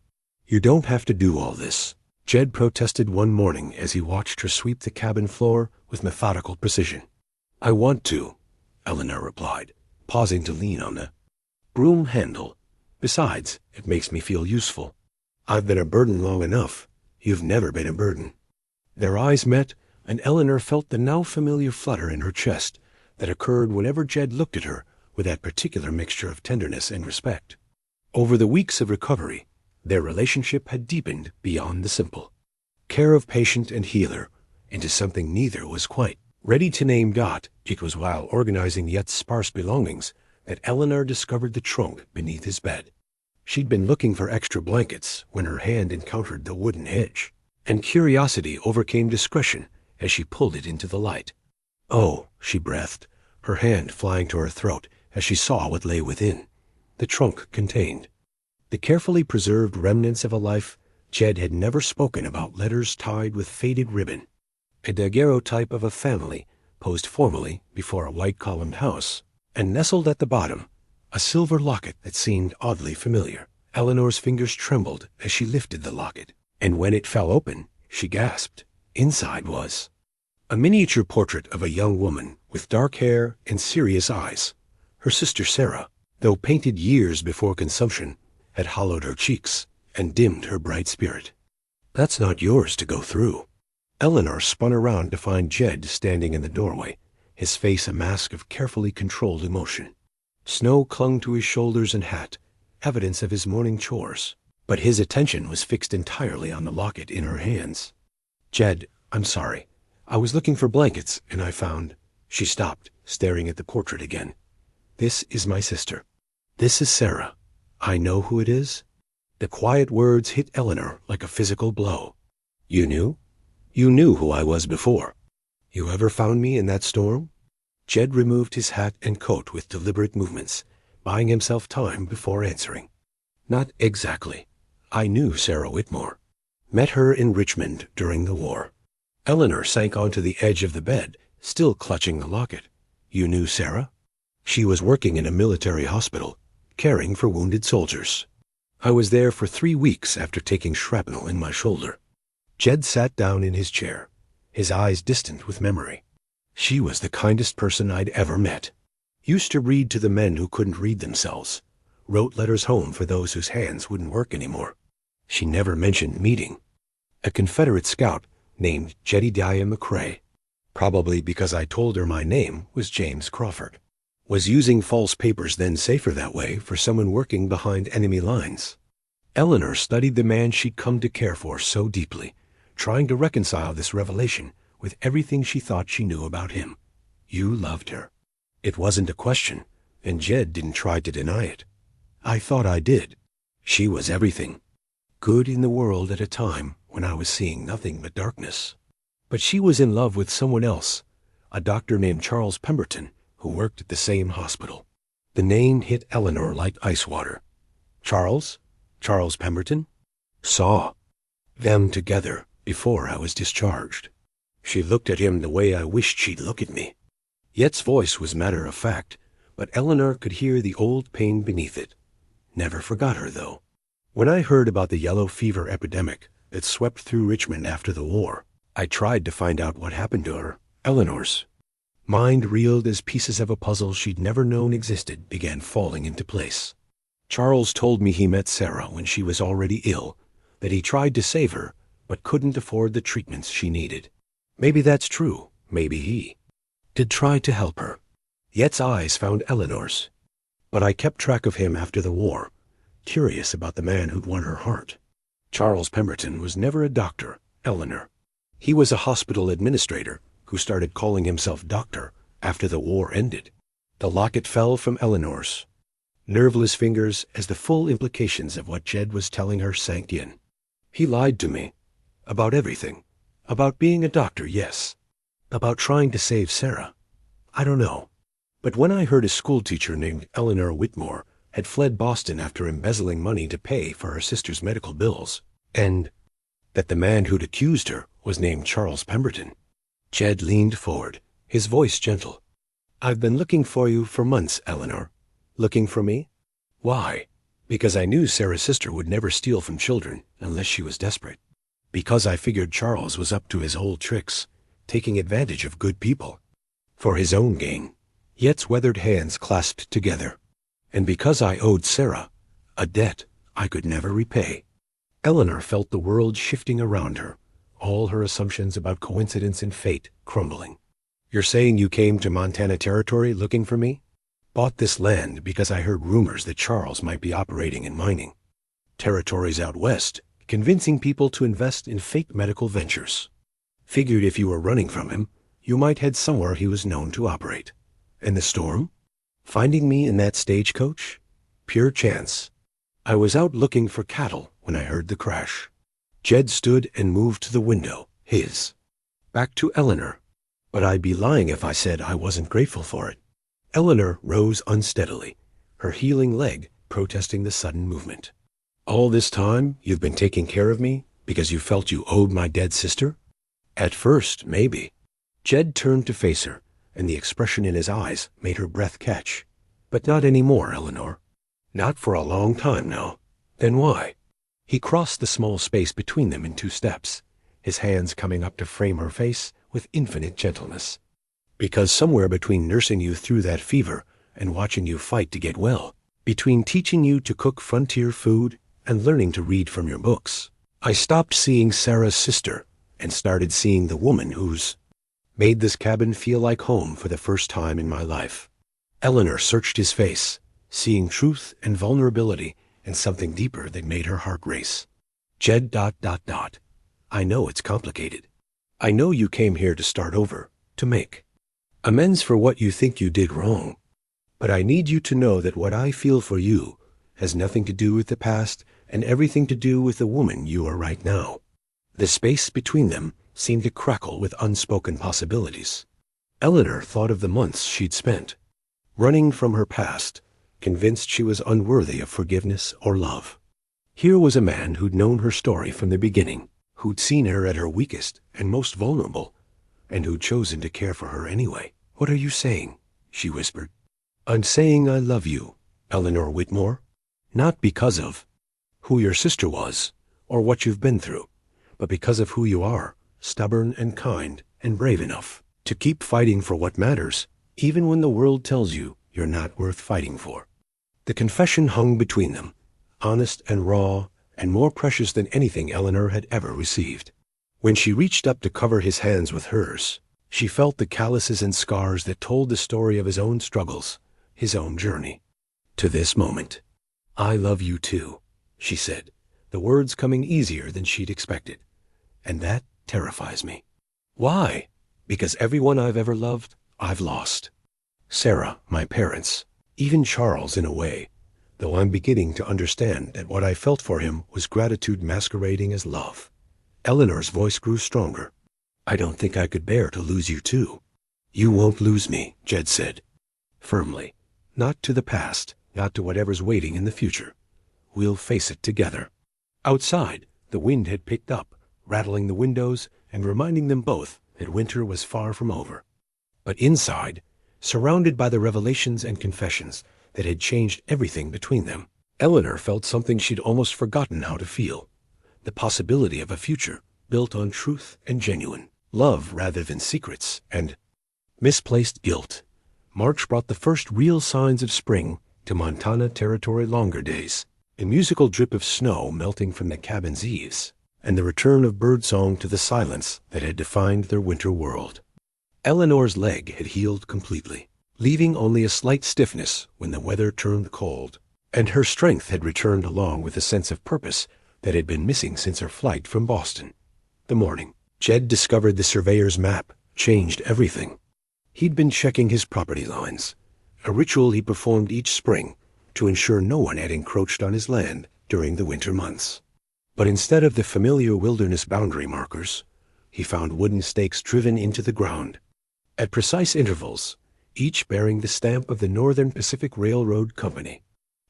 You don't have to do all this, Jed protested one morning as he watched her sweep the cabin floor with methodical precision. I want to, Eleanor replied, pausing to lean on the broom handle. Besides, it makes me feel useful. I've been a burden long enough. You've never been a burden. Their eyes met, and Eleanor felt the now familiar flutter in her chest that occurred whenever Jed looked at her with that particular mixture of tenderness and respect. Over the weeks of recovery, their relationship had deepened beyond the simple care of patient and healer into something neither was quite ready to name. It was while organizing yet sparse belongings that Eleanor discovered the trunk beneath his bed. She'd been looking for extra blankets when her hand encountered the wooden hedge, and curiosity overcame discretion as she pulled it into the light. Oh, she breathed, her hand flying to her throat as she saw what lay within. The trunk contained the carefully preserved remnants of a life Jed had never spoken about, letters tied with faded ribbon, a daguerreotype of a family posed formally before a white-columned house, and nestled at the bottom, a silver locket that seemed oddly familiar. Eleanor's fingers trembled as she lifted the locket, and when it fell open, she gasped. Inside was a miniature portrait of a young woman with dark hair and serious eyes. Her sister Sarah, though painted years before consumption, had hollowed her cheeks and dimmed her bright spirit. That's not yours to go through. Eleanor spun around to find Jed standing in the doorway, his face a mask of carefully controlled emotion. Snow clung to his shoulders and hat, evidence of his morning chores, but his attention was fixed entirely on the locket in her hands. Jed, I'm sorry. I was looking for blankets, and I found... She stopped, staring at the portrait again. This is my sister. This is Sarah. I know who it is. The quiet words hit Eleanor like a physical blow. You knew? You knew who I was before. You ever found me in that storm? Jed removed his hat and coat with deliberate movements, buying himself time before answering. Not exactly. I knew Sarah Whitmore. Met her in Richmond during the war. Eleanor sank onto the edge of the bed, still clutching the locket. You knew Sarah? She was working in a military hospital, caring for wounded soldiers. I was there for 3 weeks after taking shrapnel in my shoulder. Jed sat down in his chair, his eyes distant with memory. She was the kindest person I'd ever met. Used to read to the men who couldn't read themselves. Wrote letters home for those whose hands wouldn't work anymore. She never mentioned meeting. A Confederate scout named Jedediah McCrae, probably because I told her my name was James Crawford. Was using false papers then safer that way for someone working behind enemy lines? Eleanor studied the man she'd come to care for so deeply, trying to reconcile this revelation with everything she thought she knew about him. You loved her. It wasn't a question, and Jed didn't try to deny it. I thought I did. She was everything. Good in the world at a time when I was seeing nothing but darkness. But she was in love with someone else, a doctor named Charles Pemberton, who worked at the same hospital. The name hit Eleanor like ice water. Charles? Charles Pemberton? Saw them together before I was discharged. She looked at him the way I wished she'd look at me. Yet's voice was matter of fact, but Eleanor could hear the old pain beneath it. Never forgot her, though. When I heard about the yellow fever epidemic that swept through Richmond after the war, I tried to find out what happened to her, Eleanor's. Mind reeled as pieces of a puzzle she'd never known existed began falling into place. Charles told me he met Sarah when she was already ill, that he tried to save her, but couldn't afford the treatments she needed. Maybe that's true. Maybe he did try to help her. Yet's eyes found Eleanor's. But I kept track of him after the war, curious about the man who'd won her heart. Charles Pemberton was never a doctor, Eleanor. He was a hospital administrator who started calling himself doctor after the war ended. The locket fell from Eleanor's nerveless fingers as the full implications of what Jed was telling her sank in. He lied to me. About everything. About being a doctor, yes. About trying to save Sarah. I don't know. But when I heard a schoolteacher named Eleanor Whitmore had fled Boston after embezzling money to pay for her sister's medical bills, and that the man who'd accused her was named Charles Pemberton, Jed leaned forward, his voice gentle. I've been looking for you for months, Eleanor. Looking for me? Why? Because I knew Sarah's sister would never steal from children unless she was desperate. Because I figured Charles was up to his old tricks, taking advantage of good people. For his own gain. Yet's weathered hands clasped together. And because I owed Sarah a debt I could never repay. Eleanor felt the world shifting around her, all her assumptions about coincidence and fate crumbling. You're saying you came to Montana Territory looking for me? Bought this land because I heard rumors that Charles might be operating in mining. Territories out west, convincing people to invest in fake medical ventures. Figured if you were running from him, you might head somewhere he was known to operate. And the storm? Finding me in that stagecoach? Pure chance. I was out looking for cattle when I heard the crash. Jed stood and moved to the window, his back to Eleanor. But I'd be lying if I said I wasn't grateful for it. Eleanor rose unsteadily, her healing leg protesting the sudden movement. All this time you've been taking care of me because you felt you owed my dead sister? At first, maybe. Jed turned to face her, and the expression in his eyes made her breath catch. But not anymore, Eleanor. Not for a long time now. Then why? He crossed the small space between them in 2 steps, his hands coming up to frame her face with infinite gentleness. Because somewhere between nursing you through that fever and watching you fight to get well, between teaching you to cook frontier food and learning to read from your books, I stopped seeing Sarah's sister and started seeing the woman who's made this cabin feel like home for the first time in my life. Eleanor searched his face, seeing truth and vulnerability and something deeper that made her heart race. Jed ... I know it's complicated. I know you came here to start over, to make amends for what you think you did wrong. But I need you to know that what I feel for you has nothing to do with the past and everything to do with the woman you are right now. The space between them seemed to crackle with unspoken possibilities. Eleanor thought of the months she'd spent, running from her past, convinced she was unworthy of forgiveness or love. Here was a man who'd known her story from the beginning, who'd seen her at her weakest and most vulnerable, and who'd chosen to care for her anyway. "What are you saying?" she whispered. "I'm saying I love you, Eleanor Whitmore. Not because of who your sister was, or what you've been through, but because of who you are, stubborn and kind and brave enough to keep fighting for what matters, even when the world tells you you're not worth fighting for." The confession hung between them, honest and raw, and more precious than anything Eleanor had ever received. When she reached up to cover his hands with hers, she felt the calluses and scars that told the story of his own struggles, his own journey. To this moment. "I love you too," she said, the words coming easier than she'd expected. "And that terrifies me." "Why?" "Because everyone I've ever loved, I've lost. Sarah, my parents, even Charles in a way, though I'm beginning to understand that what I felt for him was gratitude masquerading as love." Eleanor's voice grew stronger. "I don't think I could bear to lose you too." "You won't lose me," Jed said, firmly. "Not to the past, not to whatever's waiting in the future. We'll face it together." Outside, the wind had picked up, rattling the windows and reminding them both that winter was far from over. But inside, surrounded by the revelations and confessions that had changed everything between them, Eleanor felt something she'd almost forgotten how to feel. The possibility of a future built on truth and genuine love rather than secrets and misplaced guilt. March brought the first real signs of spring to Montana Territory longer days, a musical drip of snow melting from the cabin's eaves, and the return of birdsong to the silence that had defined their winter world. Eleanor's leg had healed completely, leaving only a slight stiffness when the weather turned cold, and her strength had returned along with a sense of purpose that had been missing since her flight from Boston. The morning Jed discovered the surveyor's map changed everything. He'd been checking his property lines, a ritual he performed each spring to ensure no one had encroached on his land during the winter months. But instead of the familiar wilderness boundary markers, he found wooden stakes driven into the ground, at precise intervals, each bearing the stamp of the Northern Pacific Railroad Company.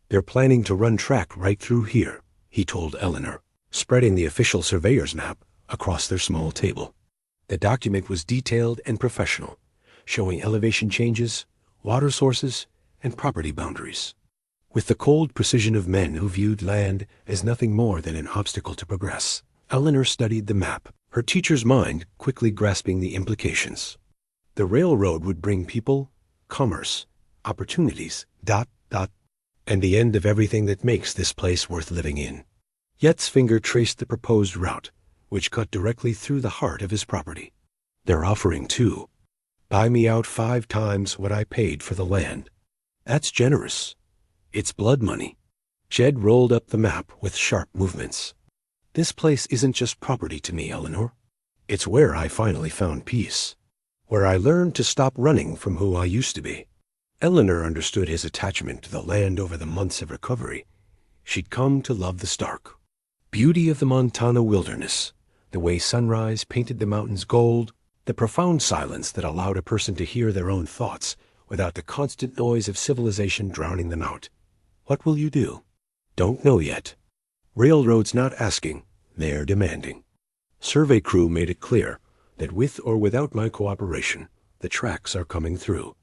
"They're planning to run track right through here," he told Eleanor, spreading the official surveyor's map across their small table. The document was detailed and professional, showing elevation changes, water sources, and property boundaries. With the cold precision of men who viewed land as nothing more than an obstacle to progress, Eleanor studied the map, her teacher's mind quickly grasping the implications. The railroad would bring people, commerce, opportunities, and the end of everything that makes this place worth living in. Yet's finger traced the proposed route, which cut directly through the heart of his property. "They're offering, too. Buy me out 5 times what I paid for the land. That's generous. It's blood money." Jed rolled up the map with sharp movements. "This place isn't just property to me, Eleanor. It's where I finally found peace, where I learned to stop running from who I used to be." Eleanor understood his attachment to the land over the months of recovery. She'd come to love the stark beauty of the Montana wilderness, the way sunrise painted the mountains gold, the profound silence that allowed a person to hear their own thoughts without the constant noise of civilization drowning them out. "What will you do?" "Don't know yet. Railroad's not asking, they're demanding. Survey crew made it clear that with or without my cooperation, the tracks are coming through."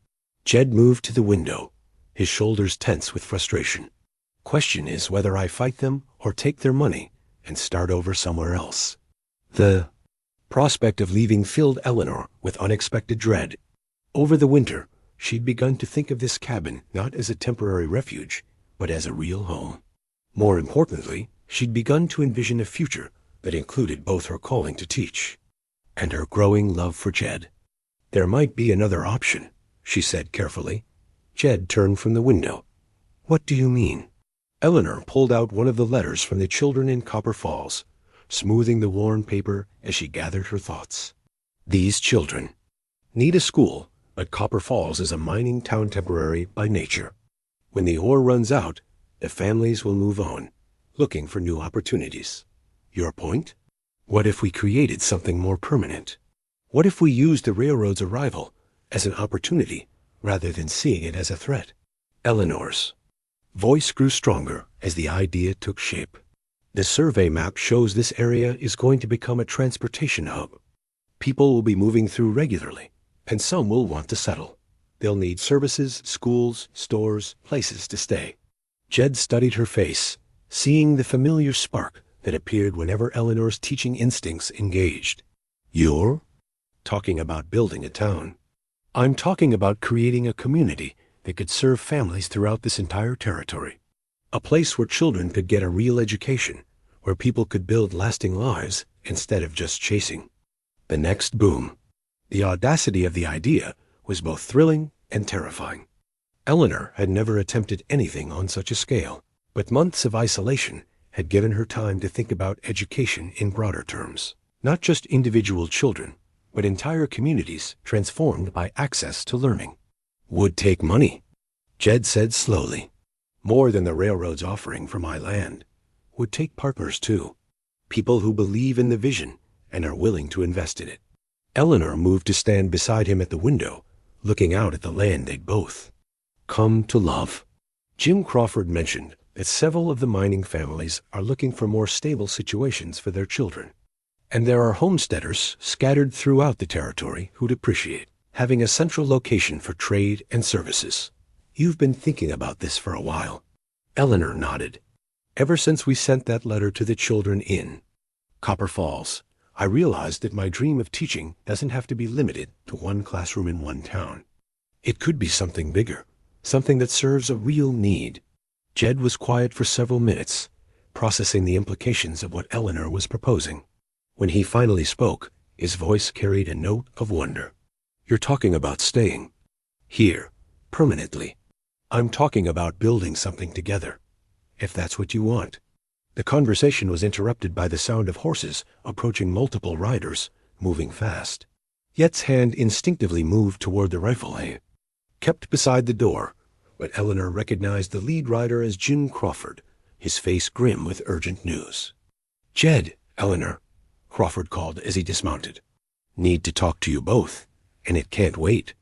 Jed moved to the window, his shoulders tense with frustration. "Question is whether I fight them or take their money and start over somewhere else." The prospect of leaving filled Eleanor with unexpected dread. Over the winter, she'd begun to think of this cabin not as a temporary refuge, but as a real home. More importantly, she'd begun to envision a future that included both her calling to teach and her growing love for Jed. "There might be another option," she said carefully. Jed turned from the window. "What do you mean?" Eleanor pulled out one of the letters from the children in Copper Falls, smoothing the worn paper as she gathered her thoughts. "These children need a school, but Copper Falls is a mining town temporary by nature. When the ore runs out, the families will move on, looking for new opportunities. Your point? What if we created something more permanent? What if we used the railroad's arrival as an opportunity rather than seeing it as a threat?" Eleanor's voice grew stronger as the idea took shape. The survey map shows this area is going to become a transportation hub. People will be moving through regularly, and some will want to settle. They'll need services, schools, stores, places to stay. Jed studied her face, seeing the familiar spark that appeared whenever Eleanor's teaching instincts engaged. You're talking about building a town. I'm talking about creating a community that could serve families throughout this entire territory. A place where children could get a real education, where people could build lasting lives instead of just chasing the next boom. The audacity of the idea was both thrilling and terrifying. Eleanor had never attempted anything on such a scale, but months of isolation had given her time to think about education in broader terms. Not just individual children, but entire communities transformed by access to learning. Would take money, Jed said slowly. More than the railroad's offering for my land. Would take partners too. People who believe in the vision and are willing to invest in it. Eleanor moved to stand beside him at the window, looking out at the land they'd both come to love. Jim Crawford mentioned that several of the mining families are looking for more stable situations for their children. And there are homesteaders scattered throughout the territory who'd appreciate having a central location for trade and services. You've been thinking about this for a while. Eleanor nodded. Ever since we sent that letter to the children in Copper Falls, I realized that my dream of teaching doesn't have to be limited to one classroom in one town. It could be something bigger, something that serves a real need. Jed was quiet for several minutes, processing the implications of what Eleanor was proposing. When he finally spoke, his voice carried a note of wonder. You're talking about staying here, permanently. I'm talking about building something together, if that's what you want. The conversation was interrupted by the sound of horses approaching multiple riders, moving fast. Yet's hand instinctively moved toward the rifle hay, kept beside the door, but Eleanor recognized the lead rider as Jim Crawford, his face grim with urgent news. Jed, Eleanor, Crawford called as he dismounted. Need to talk to you both, and it can't wait.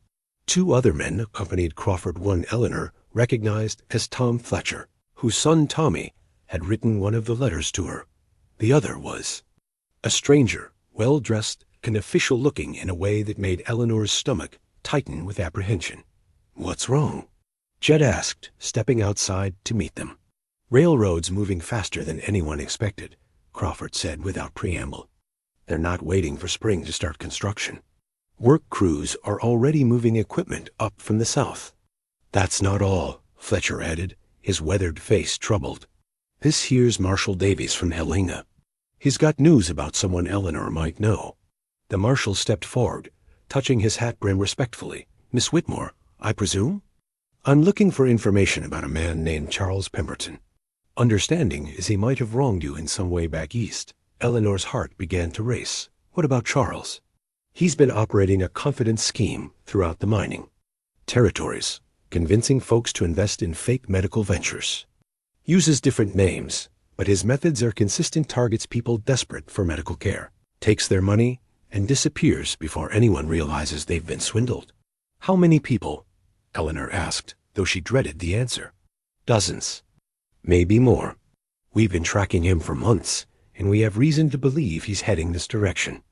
Two other men accompanied Crawford, one Eleanor recognized as Tom Fletcher, whose son Tommy had written one of the letters to her. The other was a stranger, well-dressed and official-looking in a way that made Eleanor's stomach tighten with apprehension. What's wrong? Jed asked, stepping outside to meet them. Railroad's moving faster than anyone expected, Crawford said without preamble. They're not waiting for spring to start construction. Work crews are already moving equipment up from the south. That's not all, Fletcher added, his weathered face troubled. This here's Marshal Davies from Helena. He's got news about someone Eleanor might know. The marshal stepped forward, touching his hat brim respectfully. Miss Whitmore, I presume? I'm looking for information about a man named Charles Pemberton. Understanding is he might have wronged you in some way back east. Eleanor's heart began to race. What about Charles? He's been operating a confidence scheme throughout the mining territories, convincing folks to invest in fake medical ventures. Uses different names, but his methods are consistent targets people desperate for medical care, takes their money, and disappears before anyone realizes they've been swindled. How many people? Eleanor asked, though she dreaded the answer. Dozens. Maybe more. We've been tracking him for months, and we have reason to believe he's heading this direction.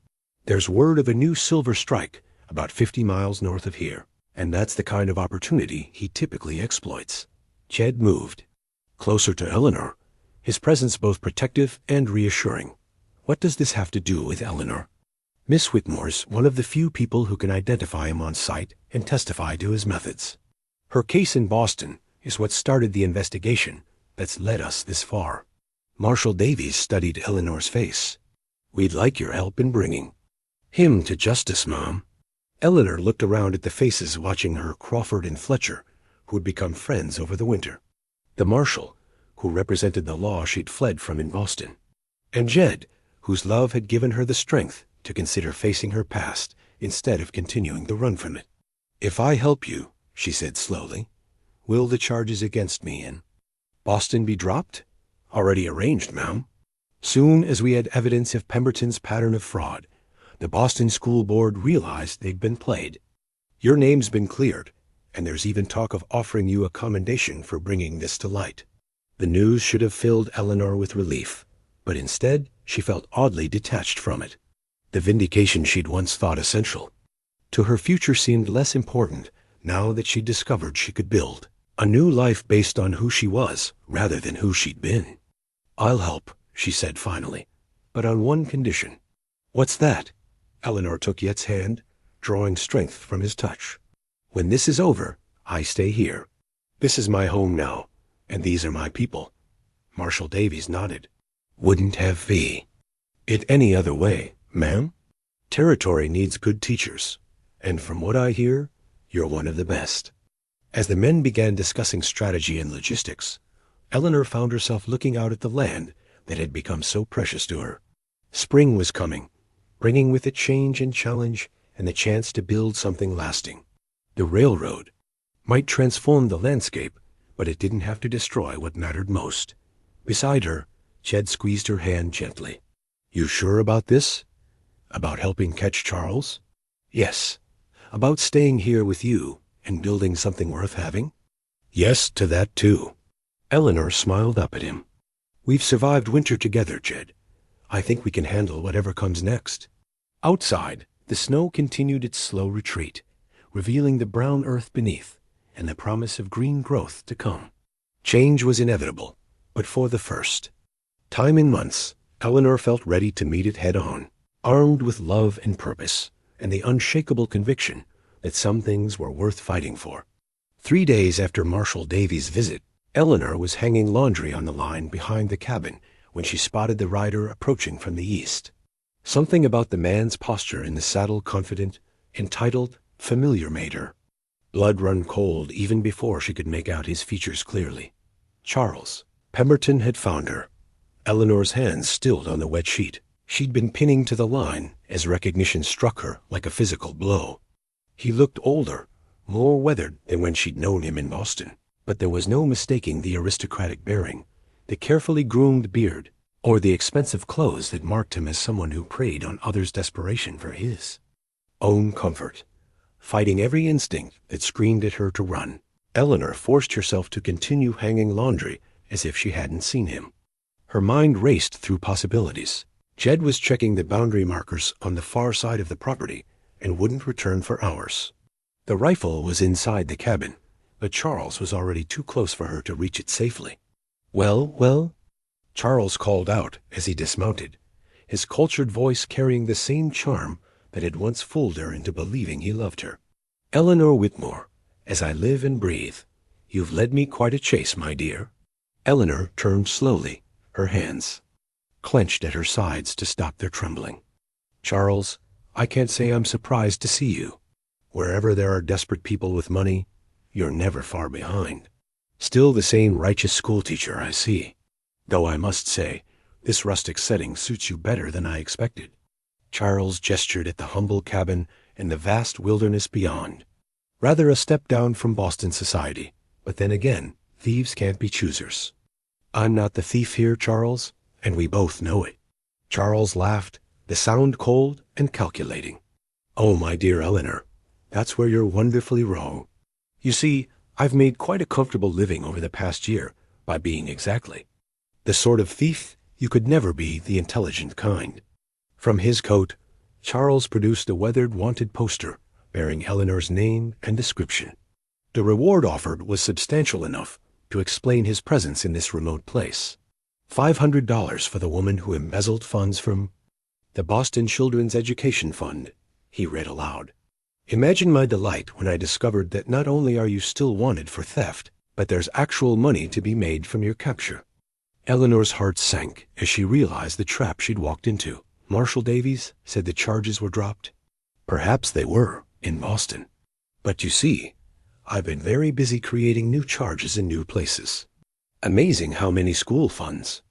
There's word of a new silver strike about 50 miles north of here, and that's the kind of opportunity he typically exploits. Jed moved closer to Eleanor, his presence both protective and reassuring. What does this have to do with Eleanor? Miss Whitmore's one of the few people who can identify him on sight and testify to his methods. Her case in Boston is what started the investigation that's led us this far. Marshal Davies studied Eleanor's face. We'd like your help in bringing him to justice, Mom. Eleanor looked around at the faces watching her, Crawford and Fletcher, who had become friends over the winter. The marshal, who represented the law she'd fled from in Boston. And Jed, whose love had given her the strength to consider facing her past instead of continuing to run from it. If I help you, she said slowly, will the charges against me in Boston be dropped? Already arranged, ma'am. Soon as we had evidence of Pemberton's pattern of fraud, the Boston School Board realized they'd been played. Your name's been cleared, and there's even talk of offering you a commendation for bringing this to light. The news should have filled Eleanor with relief. but instead she felt oddly detached from it. The vindication she'd once thought essential to her future seemed less important now that she'd discovered she could build a new life based on who she was rather than who she'd been. "I'll help," she said finally, "but on one condition." "What's that?" Eleanor took Yet's hand, drawing strength from his touch. "When this is over, I stay here. This is my home now, and these are my people." Marshal Davies nodded. "Wouldn't have it any other way, ma'am. Territory needs good teachers, and from what I hear, you're one of the best." As the men began discussing strategy and logistics, Eleanor found herself looking out at the land that had become so precious to her. Spring was coming, bringing with it change and challenge and the chance to build something lasting. The railroad might transform the landscape, but it didn't have to destroy what mattered most. Beside her, Jed squeezed her hand gently. "You sure about this? About helping catch Charles?" "Yes. About staying here with you and building something worth having?" "Yes to that too." Eleanor smiled up at him. "We've survived winter together, Jed. I think we can handle whatever comes next." Outside, the snow continued its slow retreat, revealing the brown earth beneath and the promise of green growth to come. Change was inevitable, but for the first time in months, Eleanor felt ready to meet it head-on, armed with love and purpose and the unshakable conviction that some things were worth fighting for. 3 days after Marshal Davies' visit, Eleanor was hanging laundry on the line behind the cabin when she spotted the rider approaching from the east. Something about the man's posture in the saddle, confident, entitled, familiar, made her blood run cold even before she could make out his features clearly. Charles Pemberton had found her. Eleanor's hands stilled on the wet sheet she'd been pinning to the line as recognition struck her like a physical blow. He looked older, more weathered than when she'd known him in Boston, but there was no mistaking the aristocratic bearing, the carefully groomed beard, or the expensive clothes that marked him as someone who preyed on others' desperation for his own comfort. Fighting every instinct that screamed at her to run, Eleanor forced herself to continue hanging laundry as if she hadn't seen him. Her mind raced through possibilities. Jed was checking the boundary markers on the far side of the property and wouldn't return for hours. The rifle was inside the cabin, but Charles was already too close for her to reach it safely. Well, Charles called out as he dismounted, his cultured voice carrying the same charm that had once fooled her into believing he loved her. "Eleanor Whitmore, as I live and breathe, you've led me quite a chase, my dear." Eleanor turned slowly, her hands clenched at her sides to stop their trembling. "Charles, I can't say I'm surprised to see you. Wherever there are desperate people with money, you're never far behind. Still the same righteous schoolteacher, I see. Though I must say, this rustic setting suits you better than I expected." Charles gestured at the humble cabin and the vast wilderness beyond. "Rather a step down from Boston society, but then again, thieves can't be choosers." "I'm not the thief here, Charles, and we both know it." Charles laughed, the sound cold and calculating. "Oh, my dear Eleanor, that's where you're wonderfully wrong. You see, I've made quite a comfortable living over the past year by being exactly the sort of thief you could never be, the intelligent kind." From his coat, Charles produced a weathered wanted poster bearing Eleanor's name and description. The reward offered was substantial enough to explain his presence in this remote place. $500 for the woman who embezzled funds from the Boston Children's Education Fund, he read aloud. "Imagine my delight when I discovered that not only are you still wanted for theft, but there's actual money to be made from your capture." Eleanor's heart sank as she realized the trap she'd walked into. Marshal Davies said the charges were dropped. Perhaps they were, in Boston. But you see, I've been very busy creating new charges in new places. Amazing how many school funds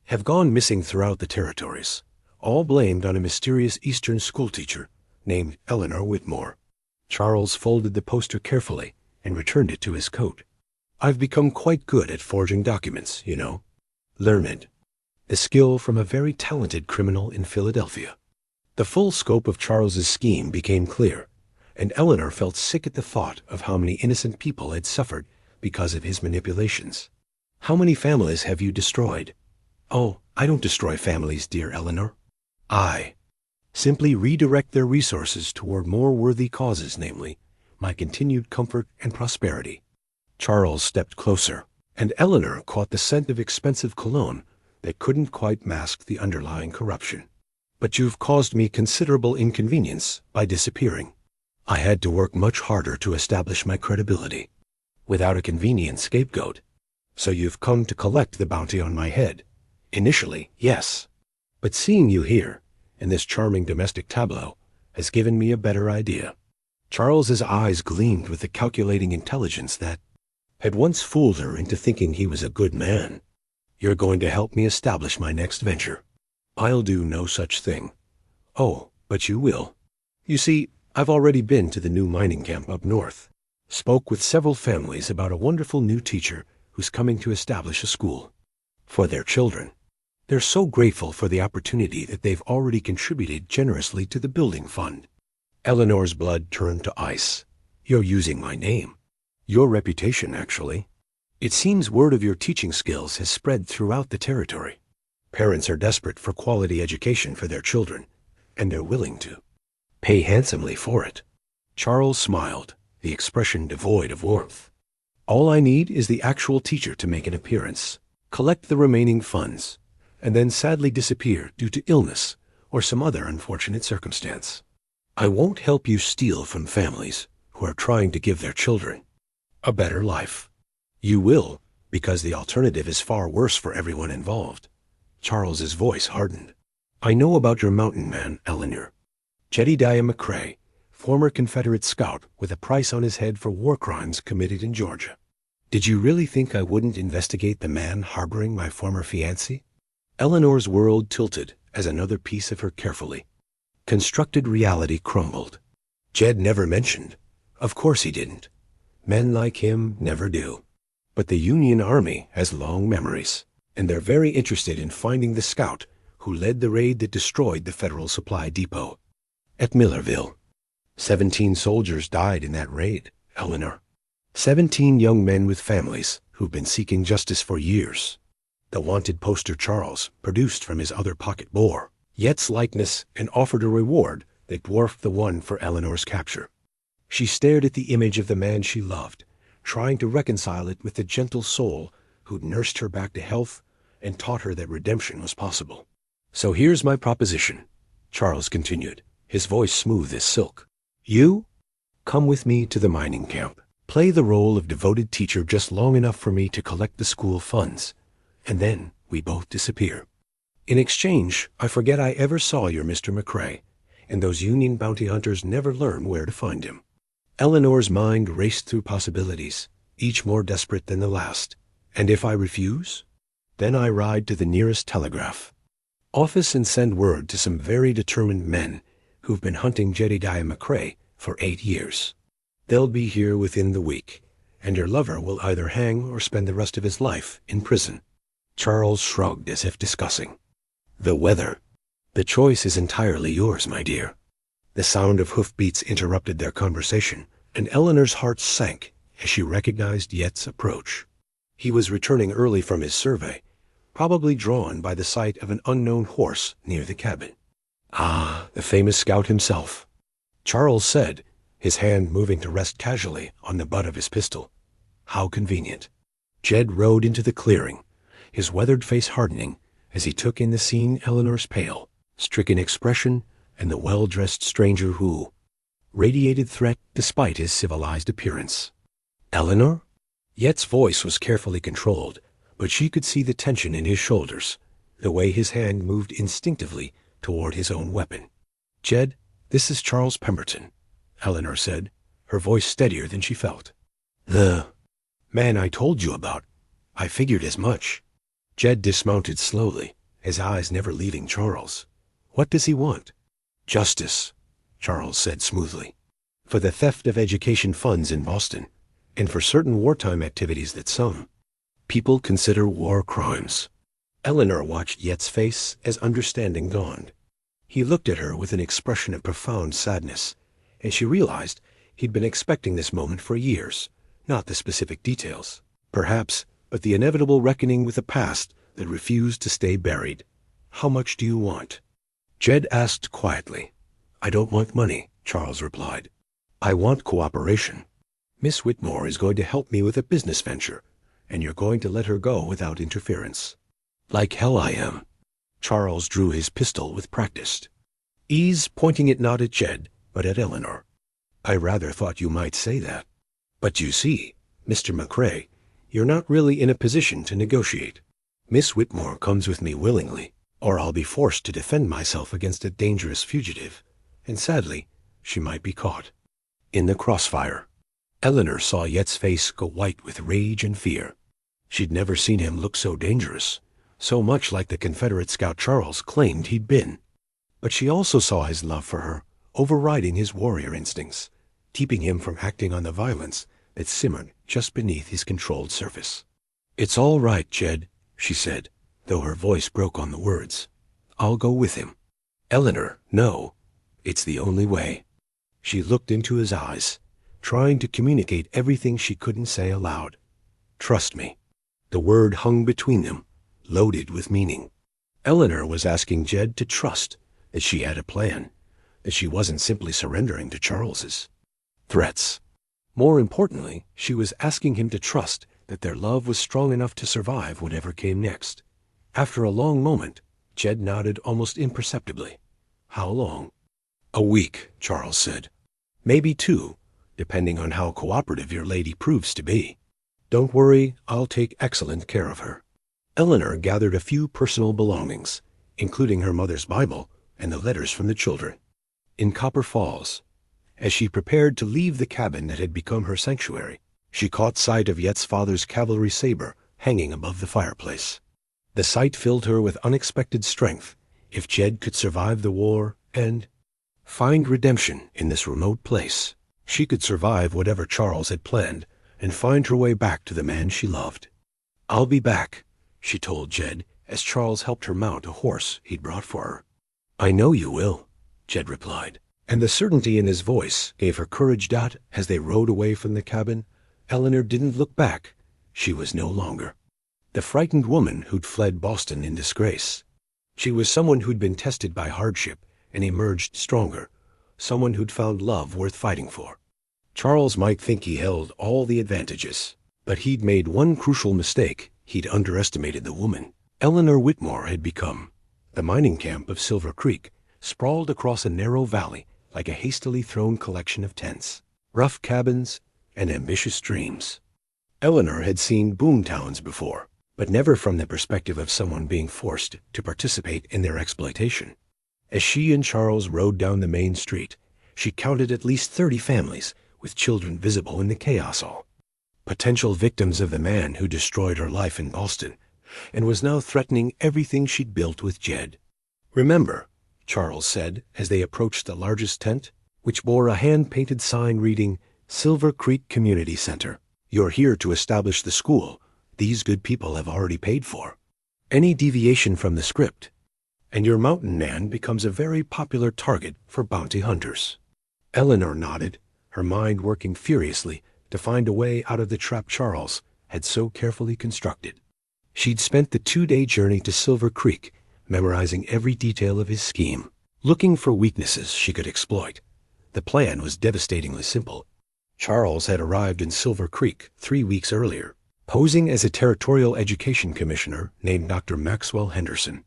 have gone missing throughout the territories, all blamed on a mysterious Eastern schoolteacher named Eleanor Whitmore. Charles folded the poster carefully and returned it to his coat. "I've become quite good at forging documents, you know. Learned the skill from a very talented criminal in Philadelphia." The full scope of Charles's scheme became clear, and Eleanor felt sick at the thought of how many innocent people had suffered because of his manipulations. "How many families have you destroyed?" "Oh, I don't destroy families, dear Eleanor. I simply redirect their resources toward more worthy causes, namely, my continued comfort and prosperity. Charles stepped closer, and Eleanor caught the scent of expensive cologne that couldn't quite mask the underlying corruption. But you've caused me considerable inconvenience by disappearing. I had to work much harder to establish my credibility, without a convenient scapegoat. So you've come to collect the bounty on my head. Initially, yes. But seeing you here, in this charming domestic tableau, has given me a better idea. Charles's eyes gleamed with the calculating intelligence that had once fooled her into thinking he was a good man. You're going to help me establish my next venture. I'll do no such thing. Oh, but you will. You see, I've already been to the new mining camp up north. Spoke with several families about a wonderful new teacher who's coming to establish a school for their children. They're so grateful for the opportunity that they've already contributed generously to the building fund. Eleanor's blood turned to ice. You're using my name. Your reputation, actually. It seems word of your teaching skills has spread throughout the territory. Parents are desperate for quality education for their children, and they're willing to pay handsomely for it. Charles smiled, the expression devoid of warmth. All I need is the actual teacher to make an appearance, collect the remaining funds, and then sadly disappear due to illness or some other unfortunate circumstance. I won't help you steal from families who are trying to give their children a better life. You will, because the alternative is far worse for everyone involved. Charles's voice hardened. I know about your mountain man, Eleanor. Jedediah McCrae, former Confederate scout with a price on his head for war crimes committed in Georgia. Did you really think I wouldn't investigate the man harboring my former fiancée? Eleanor's world tilted as another piece of her carefully constructed reality crumbled. Jed never mentioned. Of course he didn't. Men like him never do. But the Union Army has long memories, and they're very interested in finding the scout who led the raid that destroyed the Federal Supply Depot at Millerville. 17 soldiers died in that raid, Eleanor. 17 young men with families who've been seeking justice for years. The wanted poster Charles produced from his other pocket bore Yet's likeness and offered a reward that dwarfed the one for Eleanor's capture. She stared at the image of the man she loved, trying to reconcile it with the gentle soul who'd nursed her back to health and taught her that redemption was possible. So here's my proposition, Charles continued, his voice smooth as silk. You come with me to the mining camp. Play the role of devoted teacher just long enough for me to collect the school funds, and then we both disappear. In exchange, I forget I ever saw your Mr. McCrae, and those Union bounty hunters never learn where to find him. Eleanor's mind raced through possibilities, each more desperate than the last. And if I refuse? Then I ride to the nearest telegraph office and send word to some very determined men who've been hunting Jedediah McCrae for 8 years. They'll be here within the week, and your lover will either hang or spend the rest of his life in prison. Charles shrugged as if discussing the weather. The choice is entirely yours, my dear. The sound of hoofbeats interrupted their conversation, and Eleanor's heart sank as she recognized Yet's approach. He was returning early from his survey, probably drawn by the sight of an unknown horse near the cabin. Ah, the famous scout himself, Charles said, his hand moving to rest casually on the butt of his pistol. How convenient. Jed rode into the clearing, his weathered face hardening as he took in the scene. Eleanor's pale, stricken expression and the well-dressed stranger who radiated threat despite his civilized appearance. Eleanor? Yet's voice was carefully controlled, but she could see the tension in his shoulders, the way his hand moved instinctively toward his own weapon. Jed, this is Charles Pemberton, Eleanor said, her voice steadier than she felt. The man I told you about. I figured as much. Jed dismounted slowly, his eyes never leaving Charles. What does he want? Justice, Charles said smoothly, for the theft of education funds in Boston, and for certain wartime activities that some people consider war crimes. Eleanor watched Yet's face as understanding dawned. He looked at her with an expression of profound sadness, and she realized he'd been expecting this moment for years, not the specific details, perhaps, but the inevitable reckoning with the past that refused to stay buried. How much do you want? Jed asked quietly. I don't want money, Charles replied. I want cooperation. Miss Whitmore is going to help me with a business venture, and you're going to let her go without interference. Like hell I am. Charles drew his pistol with practiced ease, pointing it not at Jed, but at Eleanor. I rather thought you might say that. But you see, Mr. McCrae, you're not really in a position to negotiate. Miss Whitmore comes with me willingly, or I'll be forced to defend myself against a dangerous fugitive, and sadly, she might be caught. In the crossfire, Eleanor saw Yet's face go white with rage and fear. She'd never seen him look so dangerous, so much like the Confederate scout Charles claimed he'd been. But she also saw his love for her, overriding his warrior instincts, keeping him from acting on the violence that simmered just beneath his controlled surface. It's all right, Jed, she said, though her voice broke on the words. I'll go with him. Eleanor, no. It's the only way. She looked into his eyes, trying to communicate everything she couldn't say aloud. Trust me. The word hung between them, loaded with meaning. Eleanor was asking Jed to trust that she had a plan, that she wasn't simply surrendering to Charles's threats. More importantly, she was asking him to trust that their love was strong enough to survive whatever came next. After a long moment, Jed nodded almost imperceptibly. How long? A week, Charles said. Maybe 2, depending on how cooperative your lady proves to be. Don't worry, I'll take excellent care of her. Eleanor gathered a few personal belongings, including her mother's Bible and the letters from the children. In Copper Falls, as she prepared to leave the cabin that had become her sanctuary, she caught sight of Yet's father's cavalry saber hanging above the fireplace. The sight filled her with unexpected strength. If Jed could survive the war and find redemption in this remote place, she could survive whatever Charles had planned and find her way back to the man she loved. I'll be back, she told Jed as Charles helped her mount a horse he'd brought for her. I know you will, Jed replied, and the certainty in his voice gave her courage. As they rode away from the cabin, Eleanor didn't look back. She was no longer the frightened woman who'd fled Boston in disgrace. She was someone who'd been tested by hardship and emerged stronger, someone who'd found love worth fighting for. Charles might think he held all the advantages, but he'd made one crucial mistake. He'd underestimated the woman Eleanor Whitmore had become. The mining camp of Silver Creek sprawled across a narrow valley like a hastily thrown collection of tents, rough cabins, and ambitious dreams. Eleanor had seen boom towns before, but never from the perspective of someone being forced to participate in their exploitation. As she and Charles rode down the main street, she counted at least 30 families, with children visible in the chaos all. Potential victims of the man who destroyed her life in Boston, and was now threatening everything she'd built with Jed. Remember, Charles said as they approached the largest tent, which bore a hand-painted sign reading, Silver Creek Community Center. You're here to establish the school these good people have already paid for. Any deviation from the script, and your mountain man becomes a very popular target for bounty hunters. Eleanor nodded, her mind working furiously to find a way out of the trap Charles had so carefully constructed. She'd spent the 2-day journey to Silver Creek, memorizing every detail of his scheme, looking for weaknesses she could exploit. The plan was devastatingly simple. Charles had arrived in Silver Creek 3 weeks earlier, posing as a territorial education commissioner named Dr. Maxwell Henderson.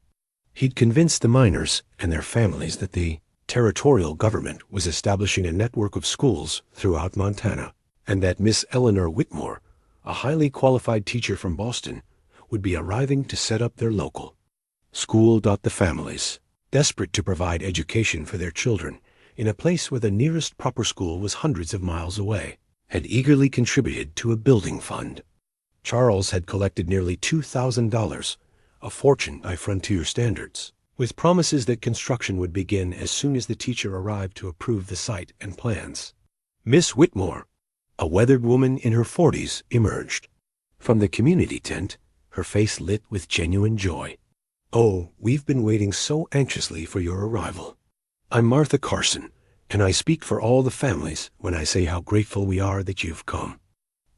He'd convinced the miners and their families that the territorial government was establishing a network of schools throughout Montana, and that Miss Eleanor Whitmore, a highly qualified teacher from Boston, would be arriving to set up their local school. The families, desperate to provide education for their children in a place where the nearest proper school was hundreds of miles away, had eagerly contributed to a building fund. Charles had collected nearly $2,000, a fortune by frontier standards, with promises that construction would begin as soon as the teacher arrived to approve the site and plans. Miss Whitmore, a weathered woman in her 40s, emerged from the community tent, her face lit with genuine joy. Oh, we've been waiting so anxiously for your arrival. I'm Martha Carson, and I speak for all the families when I say how grateful we are that you've come.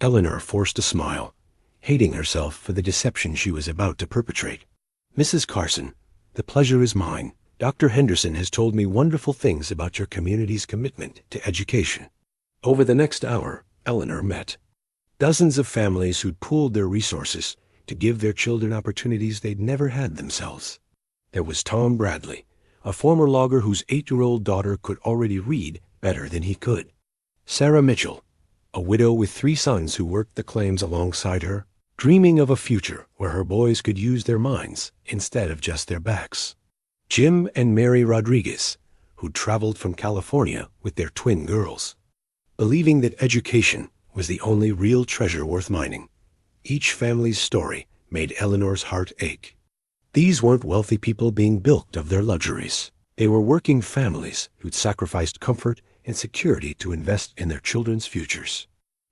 Eleanor forced a smile. hating herself for the deception she was about to perpetrate. "Mrs. Carson, the pleasure is mine. Dr. Henderson has told me wonderful things about your community's commitment to education." Over the next hour, Eleanor met dozens of families who'd pooled their resources to give their children opportunities they'd never had themselves. There was Tom Bradley, a former logger whose 8-year-old daughter could already read better than he could. Sarah Mitchell, a widow with 3 sons who worked the claims alongside her, dreaming of a future where her boys could use their minds instead of just their backs. Jim and Mary Rodriguez, who traveled from California with their twin girls, believing that education was the only real treasure worth mining. Each family's story made Eleanor's heart ache. These weren't wealthy people being bilked of their luxuries. They were working families who'd sacrificed comfort and security to invest in their children's futures.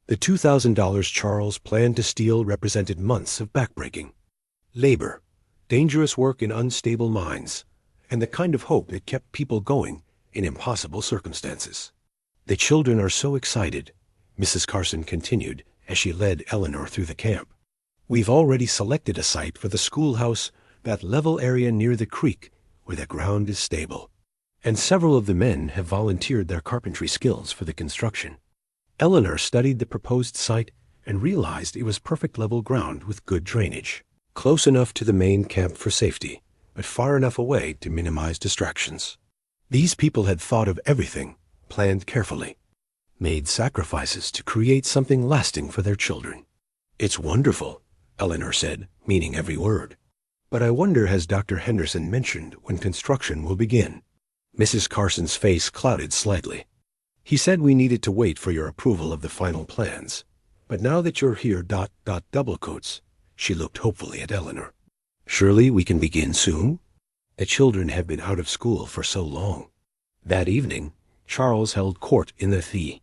The $2,000 Charles planned to steal represented months of backbreaking, labor, dangerous work in unstable mines, and the kind of hope that kept people going in impossible circumstances. "The children are so excited," Mrs. Carson continued as she led Eleanor through the camp. "We've already selected a site for the schoolhouse, that level area near the creek where the ground is stable. And several of the men have volunteered their carpentry skills for the construction." Eleanor studied the proposed site and realized it was perfect level ground with good drainage, close enough to the main camp for safety, but far enough away to minimize distractions. These people had thought of everything, planned carefully, made sacrifices to create something lasting for their children. "It's wonderful," Eleanor said, meaning every word. "But I wonder, has Dr. Henderson mentioned when construction will begin?" Mrs. Carson's face clouded slightly. "He said we needed to wait for your approval of the final plans. But now that you're here, double quotes," she looked hopefully at Eleanor. "Surely we can begin soon? The children have been out of school for so long." That evening, Charles held court in the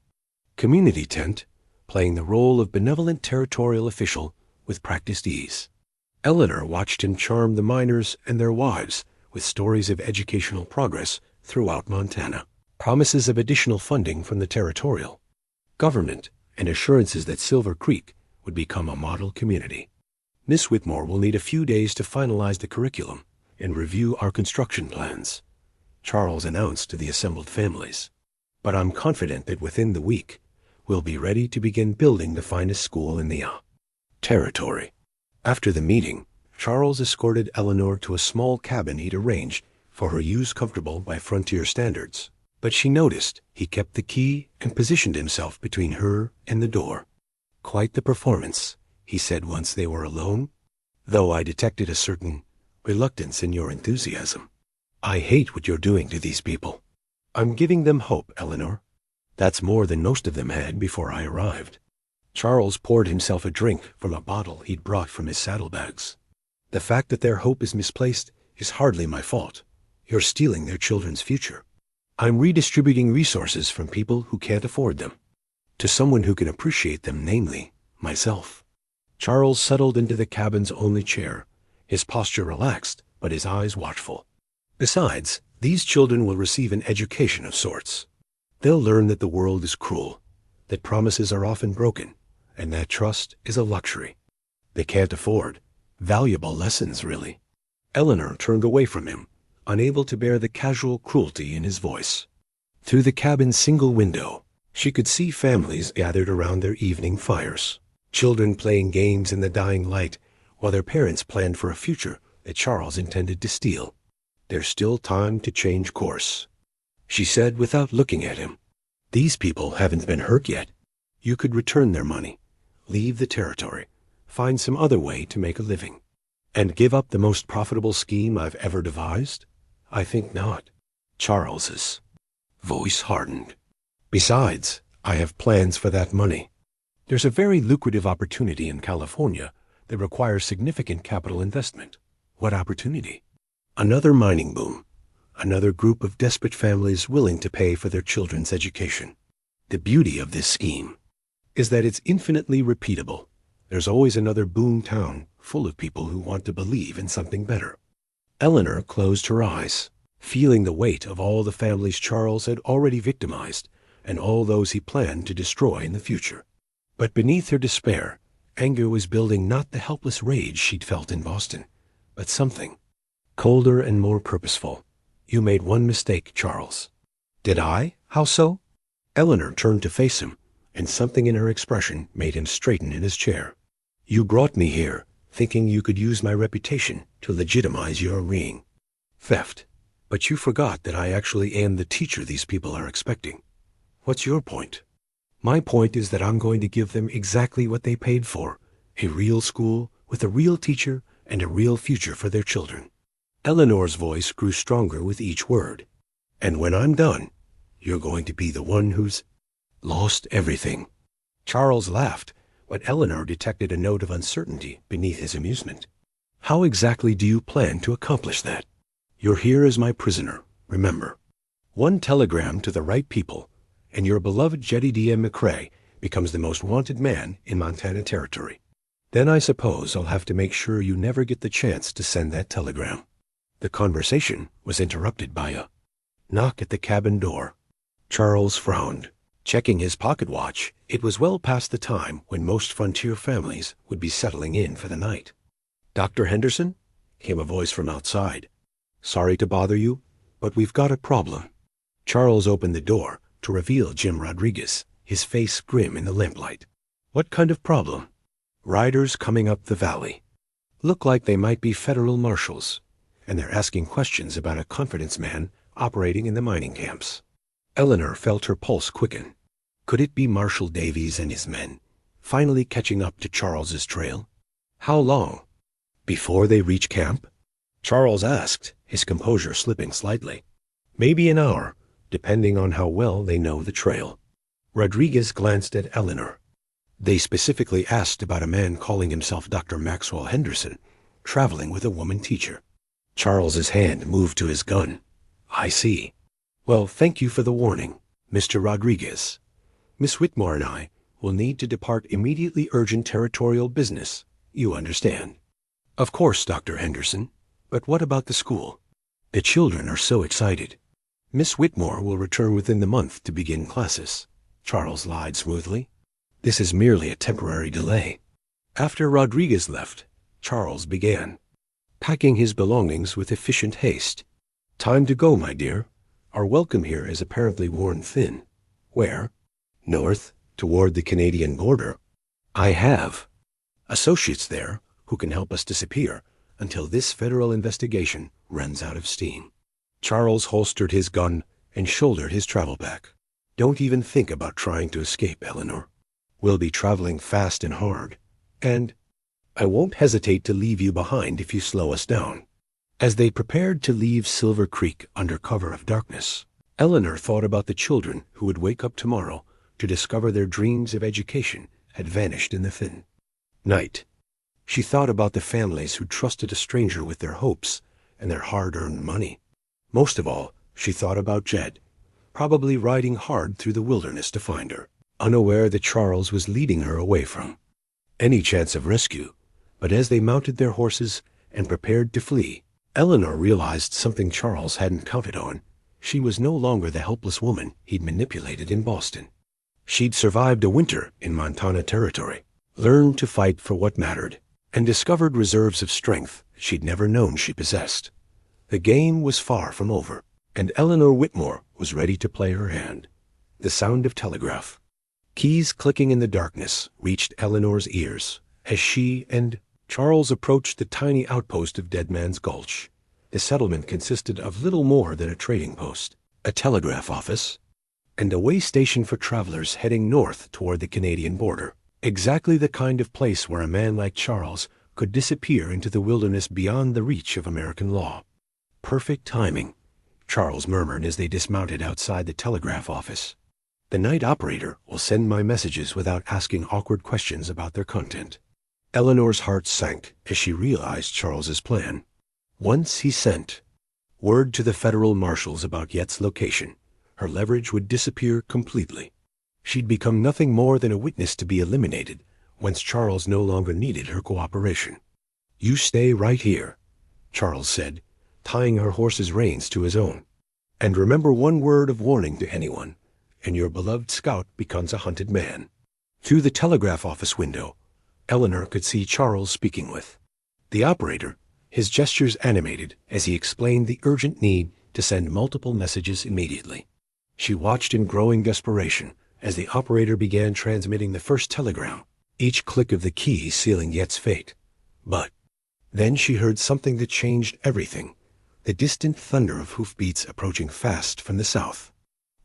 community tent, playing the role of benevolent territorial official with practiced ease. Eleanor watched him charm the miners and their wives with stories of educational progress throughout Montana, promises of additional funding from the territorial government, and assurances that Silver Creek would become a model community. "Miss Whitmore will need a few days to finalize the curriculum and review our construction plans," Charles announced to the assembled families. "But I'm confident that within the week, we'll be ready to begin building the finest school in the territory." After the meeting, Charles escorted Eleanor to a small cabin he'd arranged for her use comfortable by frontier standards. But she noticed he kept the key and positioned himself between her and the door. "Quite the performance," he said once they were alone, "though I detected a certain reluctance in your enthusiasm. I hate what you're doing to these people." "I'm giving them hope, Eleanor. That's more than most of them had before I arrived." Charles poured himself a drink from a bottle he'd brought from his saddlebags. "The fact that their hope is misplaced is hardly my fault. You're stealing their children's future. I'm redistributing resources from people who can't afford them to someone who can appreciate them, namely, myself." Charles settled into the cabin's only chair, his posture relaxed, but his eyes watchful. "Besides, these children will receive an education of sorts. They'll learn that the world is cruel, that promises are often broken, and that trust is a luxury they can't afford. Valuable lessons, really." Eleanor turned away from him, unable to bear the casual cruelty in his voice. Through the cabin's single window, she could see families gathered around their evening fires, children playing games in the dying light, while their parents planned for a future that Charles intended to steal. "There's still time to change course," she said without looking at him. "These people haven't been hurt yet. You could return their money, leave the territory, find some other way to make a living." "And give up the most profitable scheme I've ever devised? I think not." Charles's voice hardened. "Besides, I have plans for that money. There's a very lucrative opportunity in California that requires significant capital investment." "What opportunity?" "Another mining boom. Another group of desperate families willing to pay for their children's education. The beauty of this scheme is that it's infinitely repeatable. There's always another boom town full of people who want to believe in something better." Eleanor closed her eyes, feeling the weight of all the families Charles had already victimized and all those he planned to destroy in the future. But beneath her despair, Anger was building, not the helpless rage she'd felt in Boston, but something colder and more purposeful. You made one mistake, Charles. Did I? How so? Eleanor turned to face him, and something in her expression made him straighten in his chair. You brought me here, thinking you could use my reputation to legitimize your ring. Theft. But you forgot that I actually am the teacher these people are expecting. What's your point? My point is that I'm going to give them exactly what they paid for, a real school with a real teacher and a real future for their children. Eleanor's voice grew stronger with each word. And when I'm done, you're going to be the one who's lost everything. Charles laughed, but Eleanor detected a note of uncertainty beneath his amusement. How exactly do you plan to accomplish that? You're here as my prisoner, remember. One telegram to the right people, and your beloved Jedediah McCrae becomes the most wanted man in Montana Territory. Then I suppose I'll have to make sure you never get the chance to send that telegram. The conversation was interrupted by a knock at the cabin door. Charles frowned. Checking his pocket watch, it was well past the time when most frontier families would be settling in for the night. Dr. Henderson? Came a voice from outside. Sorry to bother you, but we've got a problem. Charles opened the door to reveal Jim Rodriguez, his face grim in the lamplight. What kind of problem? Riders coming up the valley. Look like they might be federal marshals, and they're asking questions about a confidence man operating in the mining camps. Eleanor felt her pulse quicken. Could it be Marshal Davies and his men, finally catching up to Charles's trail? How long? Before they reach camp? Charles asked, his composure slipping slightly. Maybe an hour, depending on how well they know the trail. Rodriguez glanced at Eleanor. They specifically asked about a man calling himself Dr. Maxwell Henderson, traveling with a woman teacher. Charles's hand moved to his gun. I see. Well, thank you for the warning, Mr. Rodriguez. Miss Whitmore and I will need to depart immediately. Urgent territorial business, you understand. Of course, Dr. Henderson. But what about the school? The children are so excited. Miss Whitmore will return within the month to begin classes, Charles lied smoothly. This is merely a temporary delay. After Rodriguez left, Charles began, packing his belongings with efficient haste. Time to go, my dear. Our welcome here is apparently worn thin. Where? North, toward the Canadian border. I have associates there who can help us disappear until this federal investigation runs out of steam. Charles holstered his gun and shouldered his travel bag. Don't even think about trying to escape, Eleanor. We'll be traveling fast and hard, and I won't hesitate to leave you behind if you slow us down. As they prepared to leave Silver Creek under cover of darkness, Eleanor thought about the children who would wake up tomorrow to discover their dreams of education had vanished in the thin night. She thought about the families who trusted a stranger with their hopes and their hard-earned money. Most of all, she thought about Jed, probably riding hard through the wilderness to find her, unaware that Charles was leading her away from any chance of rescue. But as they mounted their horses and prepared to flee, Eleanor realized something Charles hadn't counted on. She was no longer the helpless woman he'd manipulated in Boston. She'd survived a winter in Montana Territory, learned to fight for what mattered, and discovered reserves of strength she'd never known she possessed. The game was far from over, and Eleanor Whitmore was ready to play her hand. The sound of telegraph keys clicking in the darkness reached Eleanor's ears as she and Charles approached the tiny outpost of Dead Man's Gulch. The settlement consisted of little more than a trading post, a telegraph office, and a way station for travelers heading north toward the Canadian border. Exactly the kind of place where a man like Charles could disappear into the wilderness beyond the reach of American law. Perfect timing, Charles murmured as they dismounted outside the telegraph office. The night operator will send my messages without asking awkward questions about their content. Eleanor's heart sank as she realized Charles's plan. Once he sent word to the federal marshals about Yet's location, her leverage would disappear completely. She'd become nothing more than a witness to be eliminated once Charles no longer needed her cooperation. You stay right here, Charles said, tying her horse's reins to his own. And remember one word of warning to anyone, and your beloved scout becomes a hunted man. Through the telegraph office window, Eleanor could see Charles speaking with the operator, his gestures animated as he explained the urgent need to send multiple messages immediately. She watched in growing desperation as the operator began transmitting the first telegram, each click of the key sealing Yet's fate. But then she heard something that changed everything, the distant thunder of hoofbeats approaching fast from the south.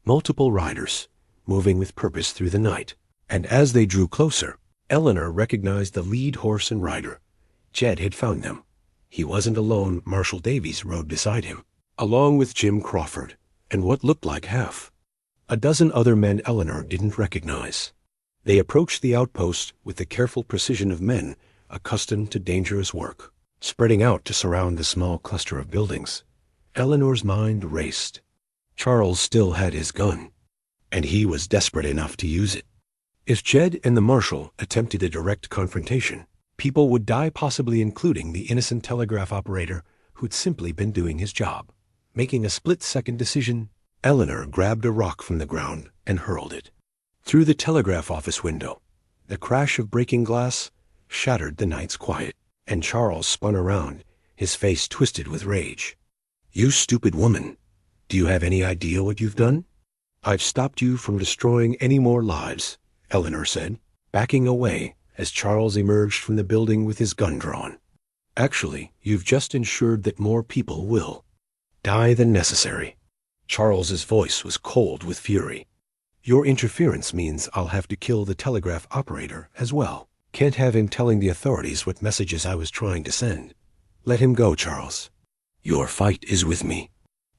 Multiple riders, moving with purpose through the night, and as they drew closer, Eleanor recognized the lead horse and rider. Jed had found them. He wasn't alone. Marshal Davies rode beside him, along with Jim Crawford, and what looked like half a dozen other men Eleanor didn't recognize. They approached the outpost with the careful precision of men accustomed to dangerous work, spreading out to surround the small cluster of buildings. Eleanor's mind raced. Charles still had his gun, and he was desperate enough to use it. If Jed and the marshal attempted a direct confrontation, people would die, possibly including the innocent telegraph operator who'd simply been doing his job. Making a split-second decision, Eleanor grabbed a rock from the ground and hurled it through the telegraph office window. The crash of breaking glass shattered the night's quiet, and Charles spun around, his face twisted with rage. "You stupid woman! Do you have any idea what you've done?" "I've stopped you from destroying any more lives," Eleanor said, backing away as Charles emerged from the building with his gun drawn. "Actually, you've just ensured that more people will die than necessary." Charles's voice was cold with fury. "Your interference means I'll have to kill the telegraph operator as well. Can't have him telling the authorities what messages I was trying to send. Let him go, Charles. Your fight is with me.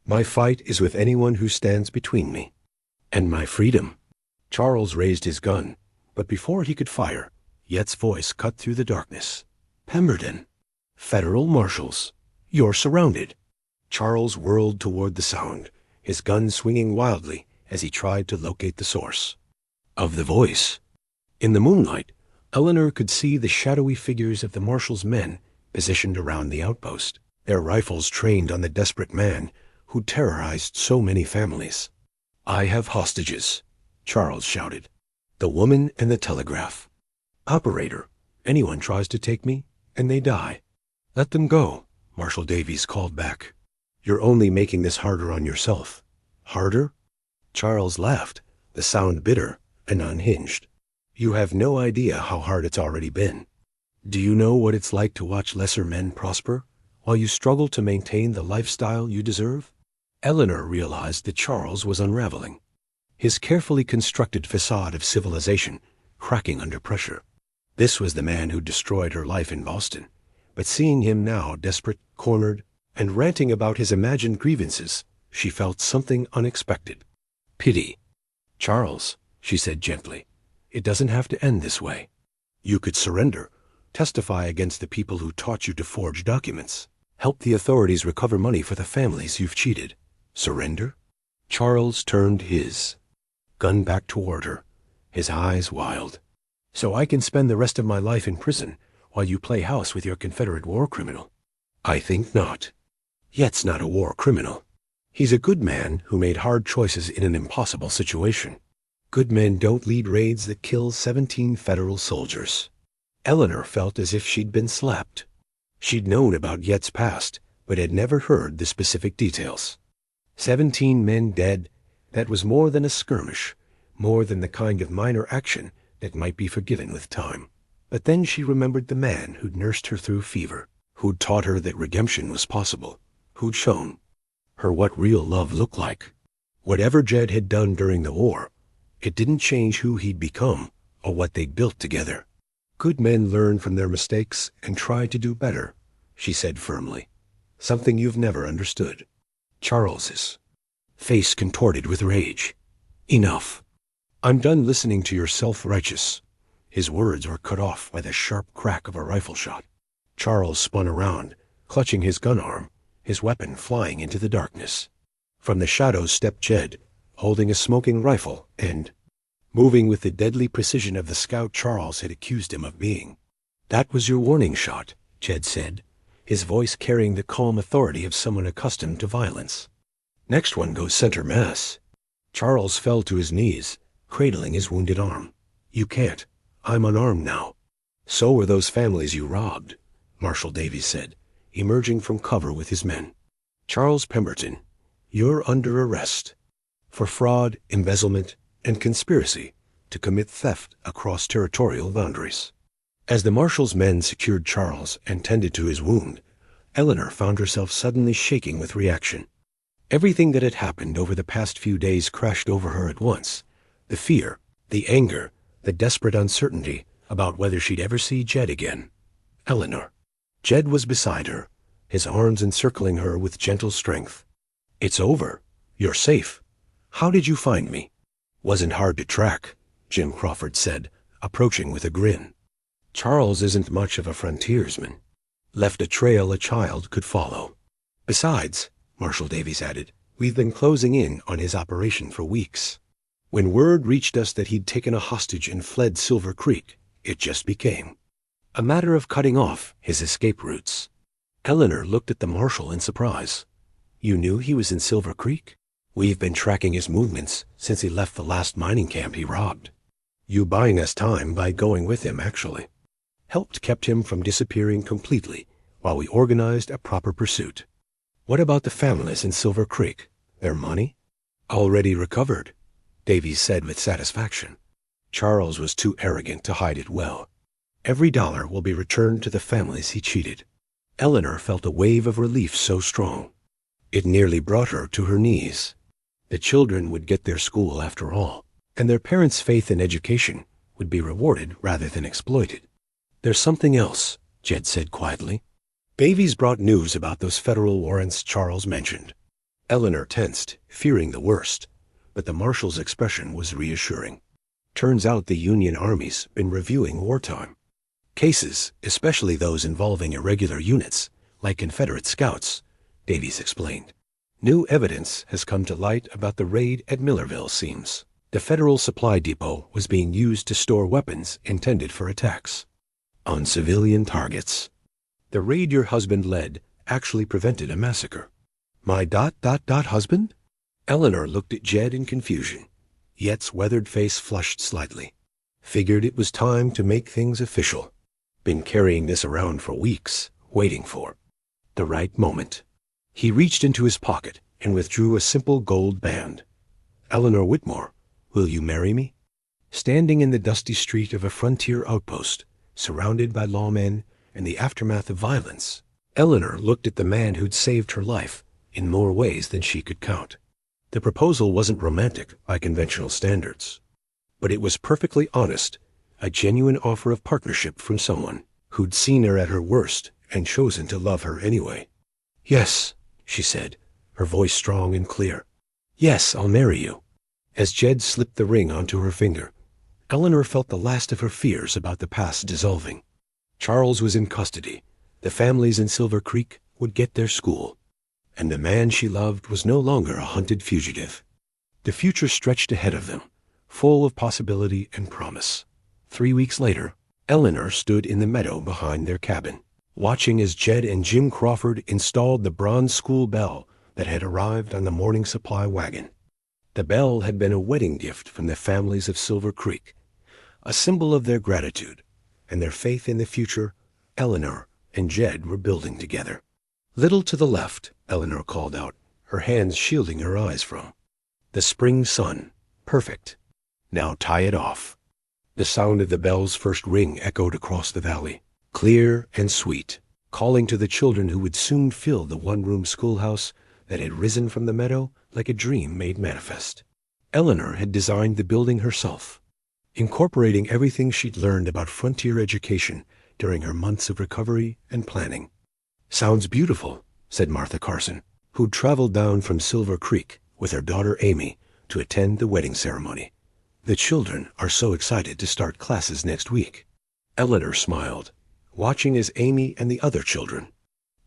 My fight is with anyone who stands between me and my freedom." Charles raised his gun, but before he could fire, Yet's voice cut through the darkness. "Pemberton, Federal Marshals, you're surrounded." Charles whirled toward the sound, his gun swinging wildly as he tried to locate the source of the voice. In the moonlight, Eleanor could see the shadowy figures of the marshal's men positioned around the outpost, their rifles trained on the desperate man who terrorized so many families. "I have hostages," Charles shouted. "The woman and the telegraph. Operator, anyone tries to take me, and they die." "Let them go," Marshal Davies called back. "You're only making this harder on yourself." "Harder?" Charles laughed, the sound bitter and unhinged. "You have no idea how hard it's already been. Do you know what it's like to watch lesser men prosper while you struggle to maintain the lifestyle you deserve?" Eleanor realized that Charles was unraveling, his carefully constructed facade of civilization cracking under pressure. This was the man who destroyed her life in Boston, but seeing him now desperate, cornered, and ranting about his imagined grievances, she felt something unexpected. Pity. "Charles," she said gently, "it doesn't have to end this way. You could surrender, testify against the people who taught you to forge documents, help the authorities recover money for the families you've cheated. Surrender?" Charles turned his gun back toward her, his eyes wild. "So I can spend the rest of my life in prison while you play house with your Confederate war criminal?" "I think not. Yet's not a war criminal. He's a good man who made hard choices in an impossible situation. Good men don't lead raids that kill 17 Federal soldiers." Eleanor felt as if she'd been slapped. She'd known about Yet's past, but had never heard the specific details. 17 men dead, that was more than a skirmish, more than the kind of minor action that might be forgiven with time. But then she remembered the man who'd nursed her through fever, who'd taught her that redemption was possible, who'd shown her what real love looked like. Whatever Jed had done during the war, it didn't change who he'd become or what they'd built together. "Good men learn from their mistakes and try to do better," she said firmly, "something you've never understood." Charles's face contorted with rage. "Enough. I'm done listening to your self-righteous." His words were cut off by the sharp crack of a rifle shot. Charles spun around, clutching his gun arm, his weapon flying into the darkness. From the shadows stepped Jed, holding a smoking rifle and moving with the deadly precision of the scout Charles had accused him of being. "That was your warning shot," Jed said, his voice carrying the calm authority of someone accustomed to violence. "Next one goes center mass." Charles fell to his knees, cradling his wounded arm. "You can't. I'm unarmed now." So were those families you robbed, Marshal Davies said, emerging from cover with his men. Charles Pemberton, you're under arrest for fraud, embezzlement, and conspiracy to commit theft across territorial boundaries. As the marshal's men secured Charles and tended to his wound, Eleanor found herself suddenly shaking with reaction. Everything that had happened over the past few days crashed over her at once. The fear, the anger, the desperate uncertainty about whether she'd ever see Jed again. Eleanor. Jed was beside her, his arms encircling her with gentle strength. It's over. You're safe. How did you find me? Wasn't hard to track, Jim Crawford said, approaching with a grin. Charles isn't much of a frontiersman. Left a trail a child could follow. Besides, Marshal Davies added, we've been closing in on his operation for weeks. When word reached us that he'd taken a hostage and fled Silver Creek, it just became a matter of cutting off his escape routes. Eleanor looked at the marshal in surprise. You knew he was in Silver Creek? We've been tracking his movements since he left the last mining camp he robbed. You buying us time by going with him, actually. Helped kept him from disappearing completely while we organized a proper pursuit. What about the families in Silver Creek? Their money? Already recovered, Davies said with satisfaction. Charles was too arrogant to hide it well. Every dollar will be returned to the families he cheated. Eleanor felt a wave of relief so strong. It nearly brought her to her knees. The children would get their school after all, and their parents' faith in education would be rewarded rather than exploited. There's something else, Jed said quietly. Davies brought news about those federal warrants Charles mentioned. Eleanor tensed, fearing the worst, but the marshal's expression was reassuring. Turns out the Union Army's been reviewing wartime cases, especially those involving irregular units, like Confederate scouts, Davies explained. New evidence has come to light about the raid at Millerville, seems. The federal supply depot was being used to store weapons intended for attacks on civilian targets. The raid your husband led actually prevented a massacre. My husband? Eleanor looked at Jed in confusion. Yet's weathered face flushed slightly. Figured it was time to make things official. Been carrying this around for weeks, waiting for the right moment. He reached into his pocket and withdrew a simple gold band. Eleanor Whitmore, will you marry me? Standing in the dusty street of a frontier outpost, surrounded by lawmen and the aftermath of violence, Eleanor looked at the man who'd saved her life in more ways than she could count. The proposal wasn't romantic by conventional standards, but it was perfectly honest, a genuine offer of partnership from someone who'd seen her at her worst and chosen to love her anyway. Yes, she said, her voice strong and clear. Yes, I'll marry you. As Jed slipped the ring onto her finger, Eleanor felt the last of her fears about the past dissolving. Charles was in custody. The families in Silver Creek would get their school. And the man she loved was no longer a hunted fugitive. The future stretched ahead of them, full of possibility and promise. 3 weeks later, Eleanor stood in the meadow behind their cabin, watching as Jed and Jim Crawford installed the bronze school bell that had arrived on the morning supply wagon. The bell had been a wedding gift from the families of Silver Creek, a symbol of their gratitude and their faith in the future Eleanor and Jed were building together. Little to the left, Eleanor called out, her hands shielding her eyes from the spring sun. Perfect. Now tie it off. The sound of the bell's first ring echoed across the valley, clear and sweet, calling to the children who would soon fill the one-room schoolhouse that had risen from the meadow like a dream made manifest. Eleanor had designed the building herself, incorporating everything she'd learned about frontier education during her months of recovery and planning. Sounds beautiful, said Martha Carson, who'd traveled down from Silver Creek with her daughter Amy to attend the wedding ceremony. The children are so excited to start classes next week. Eleanor smiled, watching as Amy and the other children,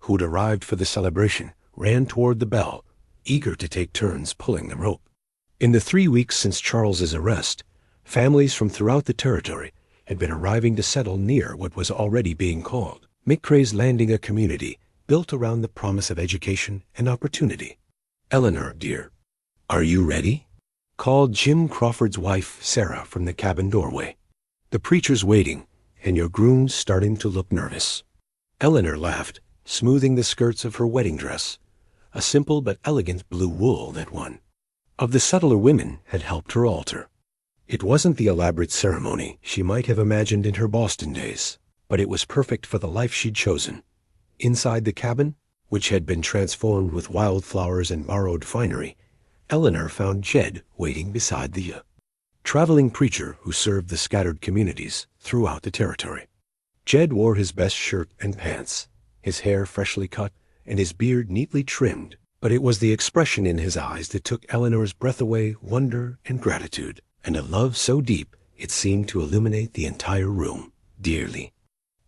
who'd arrived for the celebration, ran toward the bell, eager to take turns pulling the rope. In the 3 weeks since Charles's arrest, families from throughout the territory had been arriving to settle near what was already being called McCrae's Landing, a community built around the promise of education and opportunity. Eleanor, dear, are you ready? Called Jim Crawford's wife, Sarah, from the cabin doorway. The preacher's waiting, and your groom's starting to look nervous." Eleanor laughed, smoothing the skirts of her wedding dress, a simple but elegant blue wool that one of the subtler women had helped her alter. It wasn't the elaborate ceremony she might have imagined in her Boston days, but it was perfect for the life she'd chosen. Inside the cabin, which had been transformed with wildflowers and borrowed finery, Eleanor found Jed waiting beside the traveling preacher who served the scattered communities throughout the territory. Jed wore his best shirt and pants, his hair freshly cut and his beard neatly trimmed, but it was the expression in his eyes that took Eleanor's breath away, wonder and gratitude, and a love so deep it seemed to illuminate the entire room. "Dearly,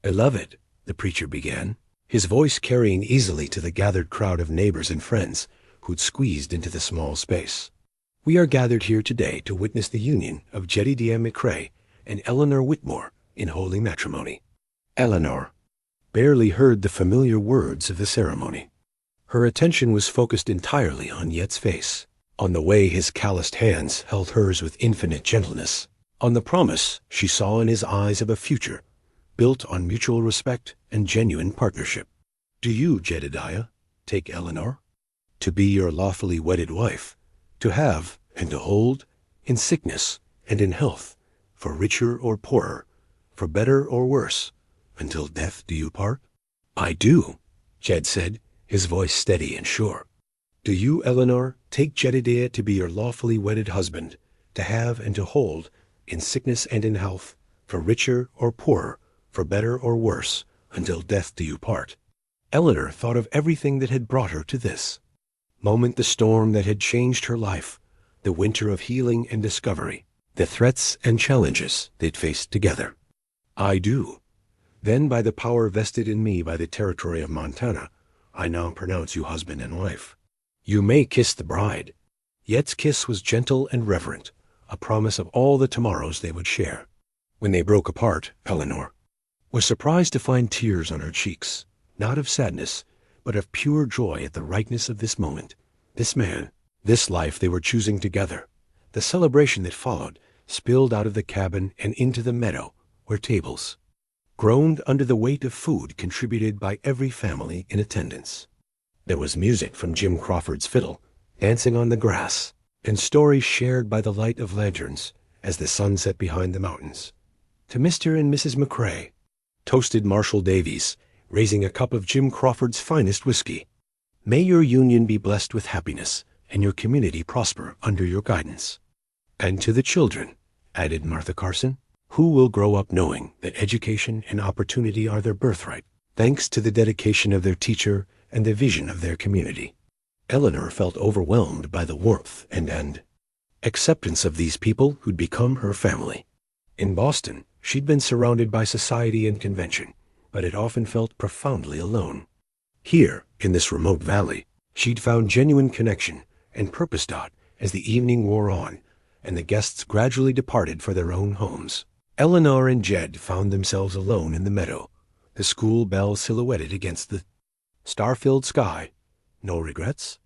I love it," the preacher began, his voice carrying easily to the gathered crowd of neighbors and friends who'd squeezed into the small space. "We are gathered here today to witness the union of Jedediah McCrae and Eleanor Whitmore in holy matrimony." Eleanor barely heard the familiar words of the ceremony. Her attention was focused entirely on Yet's face, on the way his calloused hands held hers with infinite gentleness, on the promise she saw in his eyes of a future built on mutual respect and genuine partnership. "Do you, Jedediah, take Eleanor to be your lawfully wedded wife, to have and to hold, in sickness and in health, for richer or poorer, for better or worse, until death do you part?" "I do," Jed said, his voice steady and sure. "Do you, Eleanor, take Jedediah to be your lawfully wedded husband, to have and to hold, in sickness and in health, for richer or poorer, for better or worse, until death do you part?" Eleanor thought of everything that had brought her to this moment, the storm that had changed her life, the winter of healing and discovery, the threats and challenges they'd faced together. "I do. Then, by the power vested in me by the territory of Montana, I now pronounce you husband and wife. You may kiss the bride." Yet's kiss was gentle and reverent, a promise of all the tomorrows they would share. When they broke apart, Eleanor was surprised to find tears on her cheeks, not of sadness, but of pure joy at the rightness of this moment, this man, this life they were choosing together. The celebration that followed spilled out of the cabin and into the meadow, where tables groaned under the weight of food contributed by every family in attendance. There was music from Jim Crawford's fiddle, dancing on the grass, and stories shared by the light of lanterns as the sun set behind the mountains. "To Mr. and Mrs. McCrae," toasted Marshall Davies, raising a cup of Jim Crawford's finest whiskey. "May your union be blessed with happiness and your community prosper under your guidance." "And to the children," added Martha Carson, "who will grow up knowing that education and opportunity are their birthright, thanks to the dedication of their teacher and the vision of their community." Eleanor felt overwhelmed by the warmth and acceptance of these people who'd become her family. In Boston, she'd been surrounded by society and convention, but had often felt profoundly alone. Here, in this remote valley, she'd found genuine connection and purpose. As the evening wore on, and the guests gradually departed for their own homes, Eleanor and Jed found themselves alone in the meadow, the school bell silhouetted against the star-filled sky. "No regrets?"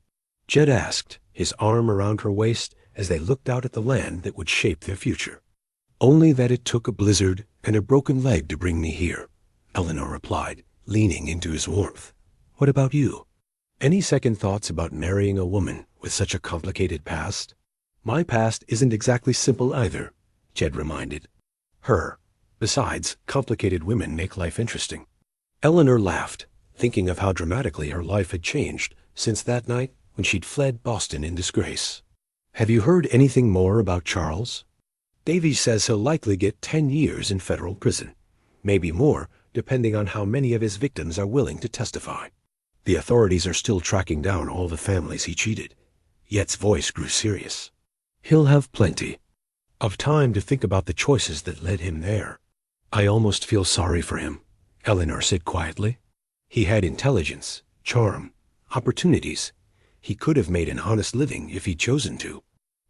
Jed asked, his arm around her waist as they looked out at the land that would shape their future. "Only that it took a blizzard and a broken leg to bring me here," Eleanor replied, leaning into his warmth. "What about you? Any second thoughts about marrying a woman with such a complicated past?" "My past isn't exactly simple either," Jed reminded her. "Besides, complicated women make life interesting." Eleanor laughed, thinking of how dramatically her life had changed since that night when she'd fled Boston in disgrace. "Have you heard anything more about Charles? Davies says he'll likely get 10 years in federal prison, maybe more, depending on how many of his victims are willing to testify. The authorities are still tracking down all the families he cheated." Yet's voice grew serious. "He'll have plenty of time to think about the choices that led him there." "I almost feel sorry for him," Eleanor said quietly. "He had intelligence, charm, opportunities. He could have made an honest living if he'd chosen to.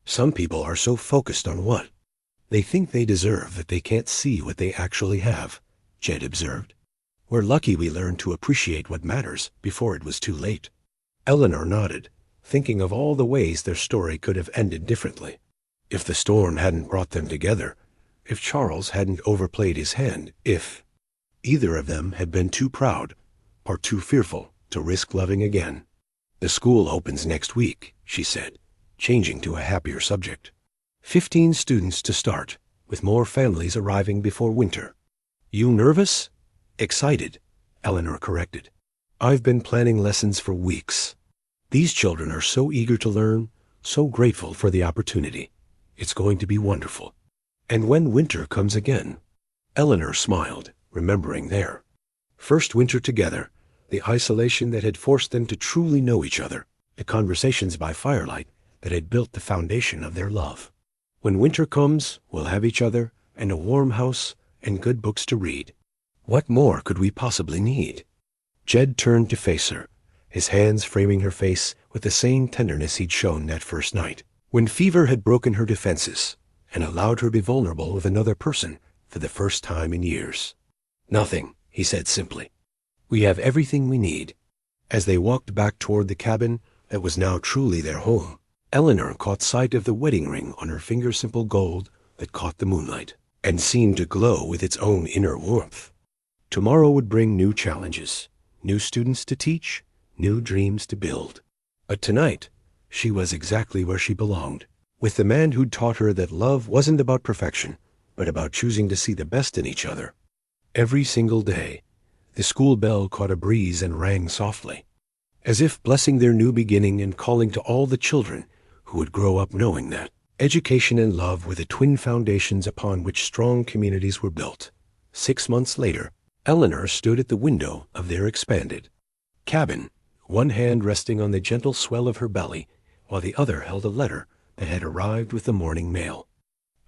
Some people are so focused on what they think they deserve that they can't see what they actually have," Jed observed. "We're lucky we learned to appreciate what matters before it was too late." Eleanor nodded, thinking of all the ways their story could have ended differently. If the storm hadn't brought them together, if Charles hadn't overplayed his hand, if either of them had been too proud or too fearful to risk loving again. "The school opens next week," she said, changing to a happier subject. 15 students to start, with more families arriving before winter. "You nervous?" "Excited," Eleanor corrected. "I've been planning lessons for weeks. These children are so eager to learn, so grateful for the opportunity. It's going to be wonderful." "And when winter comes again?" Eleanor smiled, remembering their first winter together, the isolation that had forced them to truly know each other, the conversations by firelight that had built the foundation of their love. "When winter comes, we'll have each other and a warm house and good books to read. What more could we possibly need?" Jed turned to face her, his hands framing her face with the same tenderness he'd shown that first night, when fever had broken her defenses and allowed her to be vulnerable with another person for the first time in years. "Nothing," he said simply. "We have everything we need." As they walked back toward the cabin that was now truly their home, Eleanor caught sight of the wedding ring on her finger, simple gold that caught the moonlight and seemed to glow with its own inner warmth. Tomorrow would bring new challenges, new students to teach, new dreams to build. But tonight, she was exactly where she belonged, with the man who'd taught her that love wasn't about perfection, but about choosing to see the best in each other. Every single day, the school bell caught a breeze and rang softly, as if blessing their new beginning and calling to all the children who would grow up knowing that education and love were the twin foundations upon which strong communities were built. 6 months later, Eleanor stood at the window of their expanded cabin, one hand resting on the gentle swell of her belly, while the other held a letter that had arrived with the morning mail.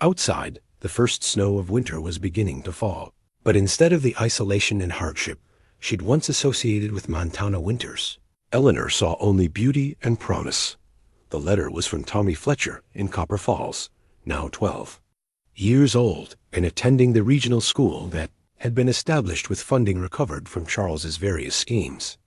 Outside, the first snow of winter was beginning to fall, but instead of the isolation and hardship she'd once associated with Montana winters, Eleanor saw only beauty and promise. The letter was from Tommy Fletcher in Copper Falls, now 12 years old and attending the regional school that had been established with funding recovered from Charles's various schemes.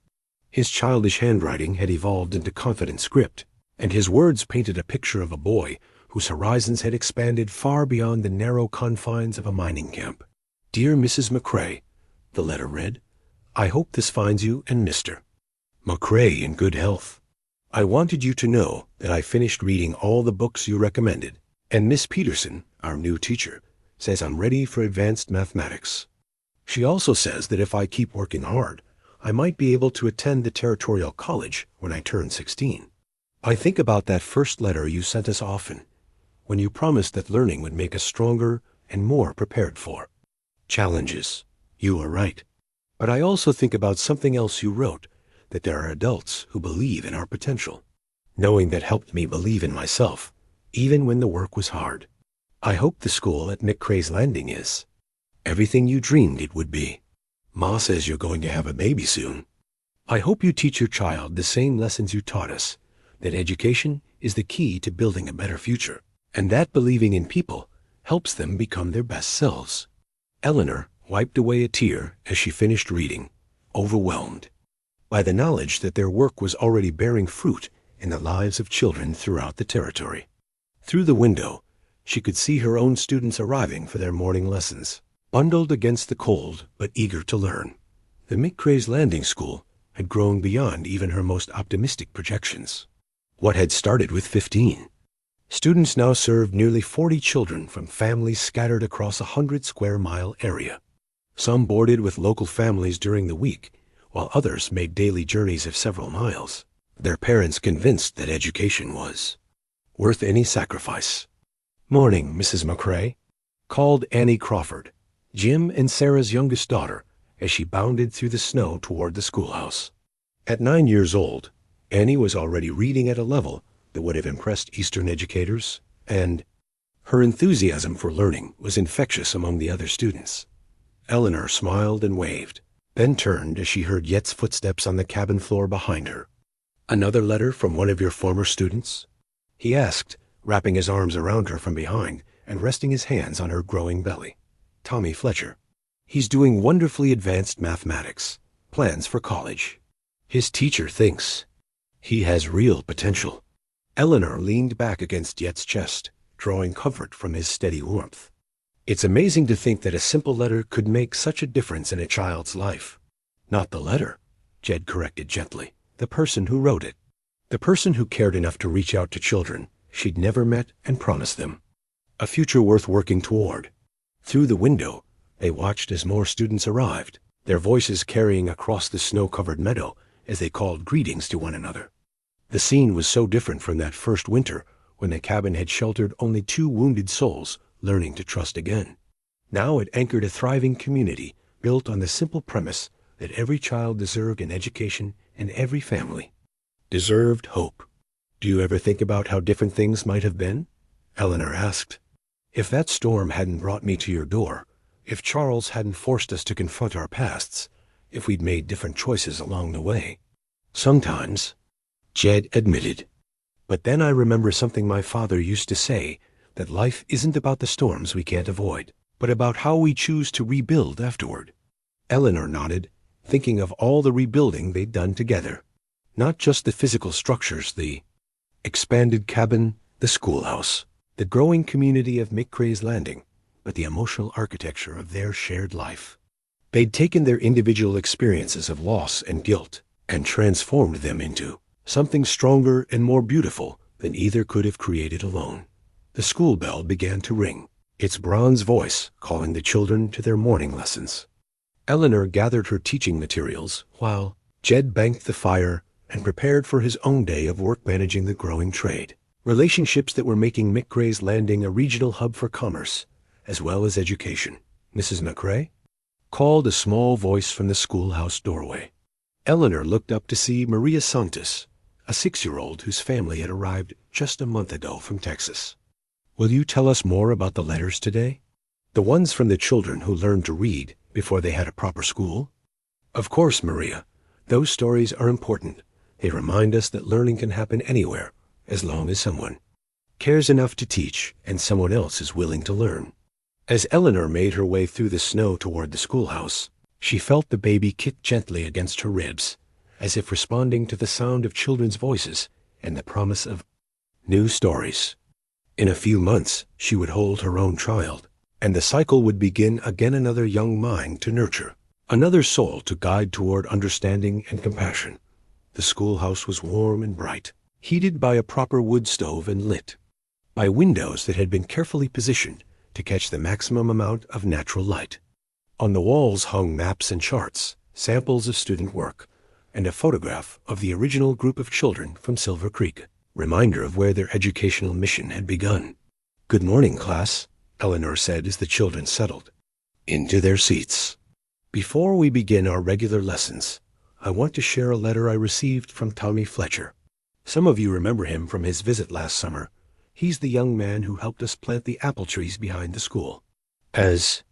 His childish handwriting had evolved into confident script, and his words painted a picture of a boy whose horizons had expanded far beyond the narrow confines of a mining camp. "Dear Mrs. McCrae," the letter read, "I hope this finds you and Mr. McCrae in good health. I wanted you to know that I finished reading all the books you recommended, and Miss Peterson, our new teacher, says I'm ready for advanced mathematics. She also says that if I keep working hard, I might be able to attend the Territorial College when I turn 16. I think about that first letter you sent us often, when you promised that learning would make us stronger and more prepared for challenges. You are right. But I also think about something else you wrote, that there are adults who believe in our potential. Knowing that helped me believe in myself, even when the work was hard. I hope the school at McCrae's Landing is everything you dreamed it would be. Ma says you're going to have a baby soon. I hope you teach your child the same lessons you taught us, that education is the key to building a better future, and that believing in people helps them become their best selves." Eleanor wiped away a tear as she finished reading, overwhelmed by the knowledge that their work was already bearing fruit in the lives of children throughout the territory. Through the window, she could see her own students arriving for their morning lessons, bundled against the cold but eager to learn. The McCrae's Landing School had grown beyond even her most optimistic projections. What had started with 15 students now served nearly 40 children from families scattered across a 100-square-mile area. Some boarded with local families during the week, while others made daily journeys of several miles, their parents convinced that education was worth any sacrifice. "Morning, Mrs. McCrae," called Annie Crawford, Jim and Sarah's youngest daughter, as she bounded through the snow toward the schoolhouse. At 9 years old, Annie was already reading at a level that would have impressed Eastern educators, and her enthusiasm for learning was infectious among the other students. Eleanor smiled and waved, then turned as she heard Yet's footsteps on the cabin floor behind her. "Another letter from one of your former students?" he asked, wrapping his arms around her from behind and resting his hands on her growing belly. "Tommy Fletcher. He's doing wonderfully advanced mathematics, plans for college. His teacher thinks he has real potential." Eleanor leaned back against Yet's chest, drawing comfort from his steady warmth. It's amazing to think that a simple letter could make such a difference in a child's life. Not the letter, Jed corrected gently. The person who wrote it. The person who cared enough to reach out to children she'd never met and promised them a future worth working toward. Through the window, they watched as more students arrived, their voices carrying across the snow-covered meadow as they called greetings to one another. The scene was so different from that first winter when the cabin had sheltered only 2 wounded souls learning to trust again. Now it anchored a thriving community built on the simple premise that every child deserved an education and every family deserved hope. Do you ever think about how different things might have been? Eleanor asked. If that storm hadn't brought me to your door, if Charles hadn't forced us to confront our pasts, if we'd made different choices along the way. Sometimes, Jed admitted. But then I remember something my father used to say, that life isn't about the storms we can't avoid, but about how we choose to rebuild afterward. Eleanor nodded, thinking of all the rebuilding they'd done together. Not just the physical structures, the expanded cabin, the schoolhouse, the growing community of McCrae's Landing, but the emotional architecture of their shared life. They'd taken their individual experiences of loss and guilt and transformed them into something stronger and more beautiful than either could have created alone. The school bell began to ring, its bronze voice calling the children to their morning lessons. Eleanor gathered her teaching materials while Jed banked the fire and prepared for his own day of work managing the growing trade. Relationships that were making McCrae's Landing a regional hub for commerce, as well as education. Mrs. McCrae? Called a small voice from the schoolhouse doorway. Eleanor looked up to see Maria Santos, a 6-year-old whose family had arrived just a month ago from Texas. Will you tell us more about the letters today? The ones from the children who learned to read before they had a proper school? Of course, Maria. Those stories are important. They remind us that learning can happen anywhere, as long as someone cares enough to teach and someone else is willing to learn. As Eleanor made her way through the snow toward the schoolhouse, she felt the baby kick gently against her ribs, as if responding to the sound of children's voices and the promise of new stories. In a few months, she would hold her own child, and the cycle would begin again, another young mind to nurture, another soul to guide toward understanding and compassion. The schoolhouse was warm and bright, heated by a proper wood stove and lit by windows that had been carefully positioned to catch the maximum amount of natural light. On the walls hung maps and charts, samples of student work, and a photograph of the original group of children from Silver Creek, reminder of where their educational mission had begun. "Good morning, class," Eleanor said as the children settled into their seats. "Before we begin our regular lessons, I want to share a letter I received from Tommy Fletcher. Some of you remember him from his visit last summer. He's the young man who helped us plant the apple trees behind the school." As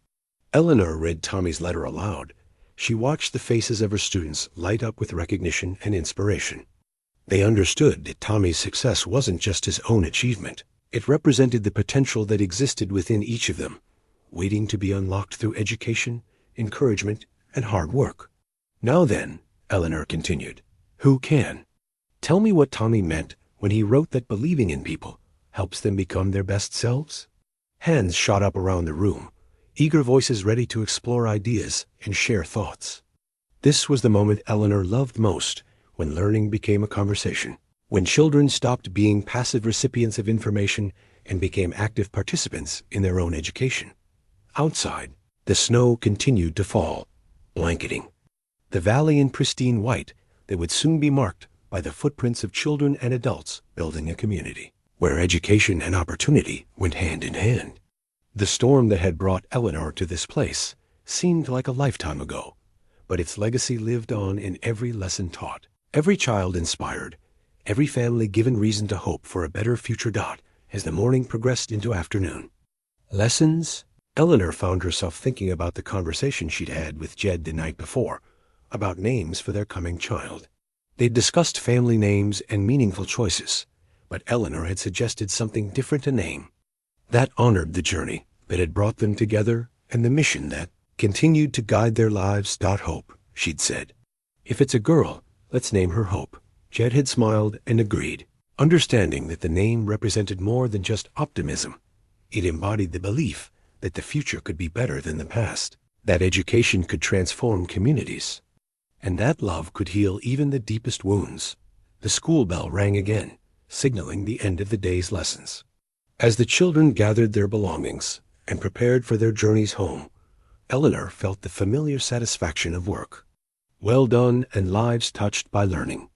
Eleanor read Tommy's letter aloud, she watched the faces of her students light up with recognition and inspiration. They understood that Tommy's success wasn't just his own achievement. It represented the potential that existed within each of them, waiting to be unlocked through education, encouragement, and hard work. "Now then," Eleanor continued, "who can tell me what Tommy meant when he wrote that believing in people helps them become their best selves?" Hands shot up around the room, eager voices ready to explore ideas and share thoughts. This was the moment Eleanor loved most, when learning became a conversation, when children stopped being passive recipients of information and became active participants in their own education. Outside, the snow continued to fall, blanketing the valley in pristine white that would soon be marked by the footprints of children and adults building a community where education and opportunity went hand in hand. The storm that had brought Eleanor to this place seemed like a lifetime ago, but its legacy lived on in every lesson taught, every child inspired, every family given reason to hope for a better future. As the morning progressed into afternoon lessons, Eleanor found herself thinking about the conversation she'd had with Jed the night before, about names for their coming child. They'd discussed family names and meaningful choices, but Eleanor had suggested something different to name that honored the journey that had brought them together and the mission that continued to guide their lives. "Hope," she'd said. "If it's a girl, let's name her Hope." Jed had smiled and agreed, understanding that the name represented more than just optimism. It embodied the belief that the future could be better than the past, that education could transform communities, and that love could heal even the deepest wounds. The school bell rang again, signaling the end of the day's lessons. As the children gathered their belongings and prepared for their journeys home, Eleanor felt the familiar satisfaction of work. Well done and lives touched by learning.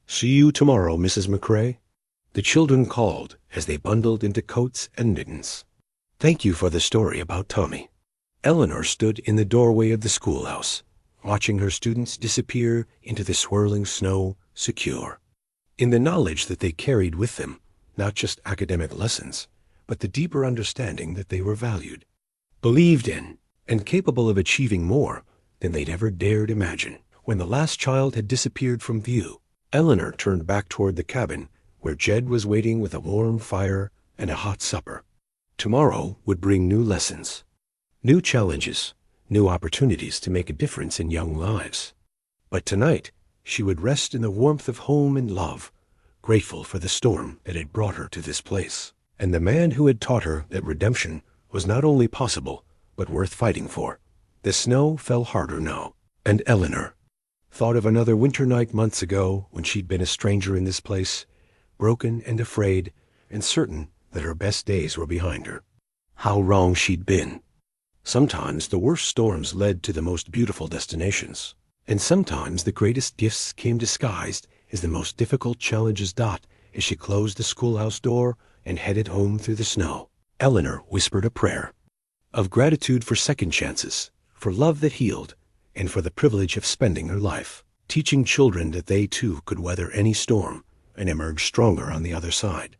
See you tomorrow, Mrs. McCrae, the children called as they bundled into coats and mittens. Thank you for the story about Tommy. Eleanor stood in the doorway of the schoolhouse, watching her students disappear into the swirling snow, secure, in the knowledge that they carried with them not just academic lessons, but the deeper understanding that they were valued, believed in, and capable of achieving more than they'd ever dared imagine. When the last child had disappeared from view, Eleanor turned back toward the cabin where Jed was waiting with a warm fire and a hot supper. Tomorrow would bring new lessons, new challenges, new opportunities to make a difference in young lives. But tonight, she would rest in the warmth of home and love, grateful for the storm that had brought her to this place, and the man who had taught her that redemption was not only possible, but worth fighting for. The snow fell harder now, and Eleanor thought of another winter night months ago when she'd been a stranger in this place, broken and afraid, and certain that her best days were behind her. How wrong she'd been. Sometimes the worst storms led to the most beautiful destinations, and sometimes the greatest gifts came disguised as the most difficult challenges. As she closed the schoolhouse door and headed home through the snow, Eleanor whispered a prayer of gratitude for second chances, for love that healed, and for the privilege of spending her life teaching children that they too could weather any storm and emerge stronger on the other side.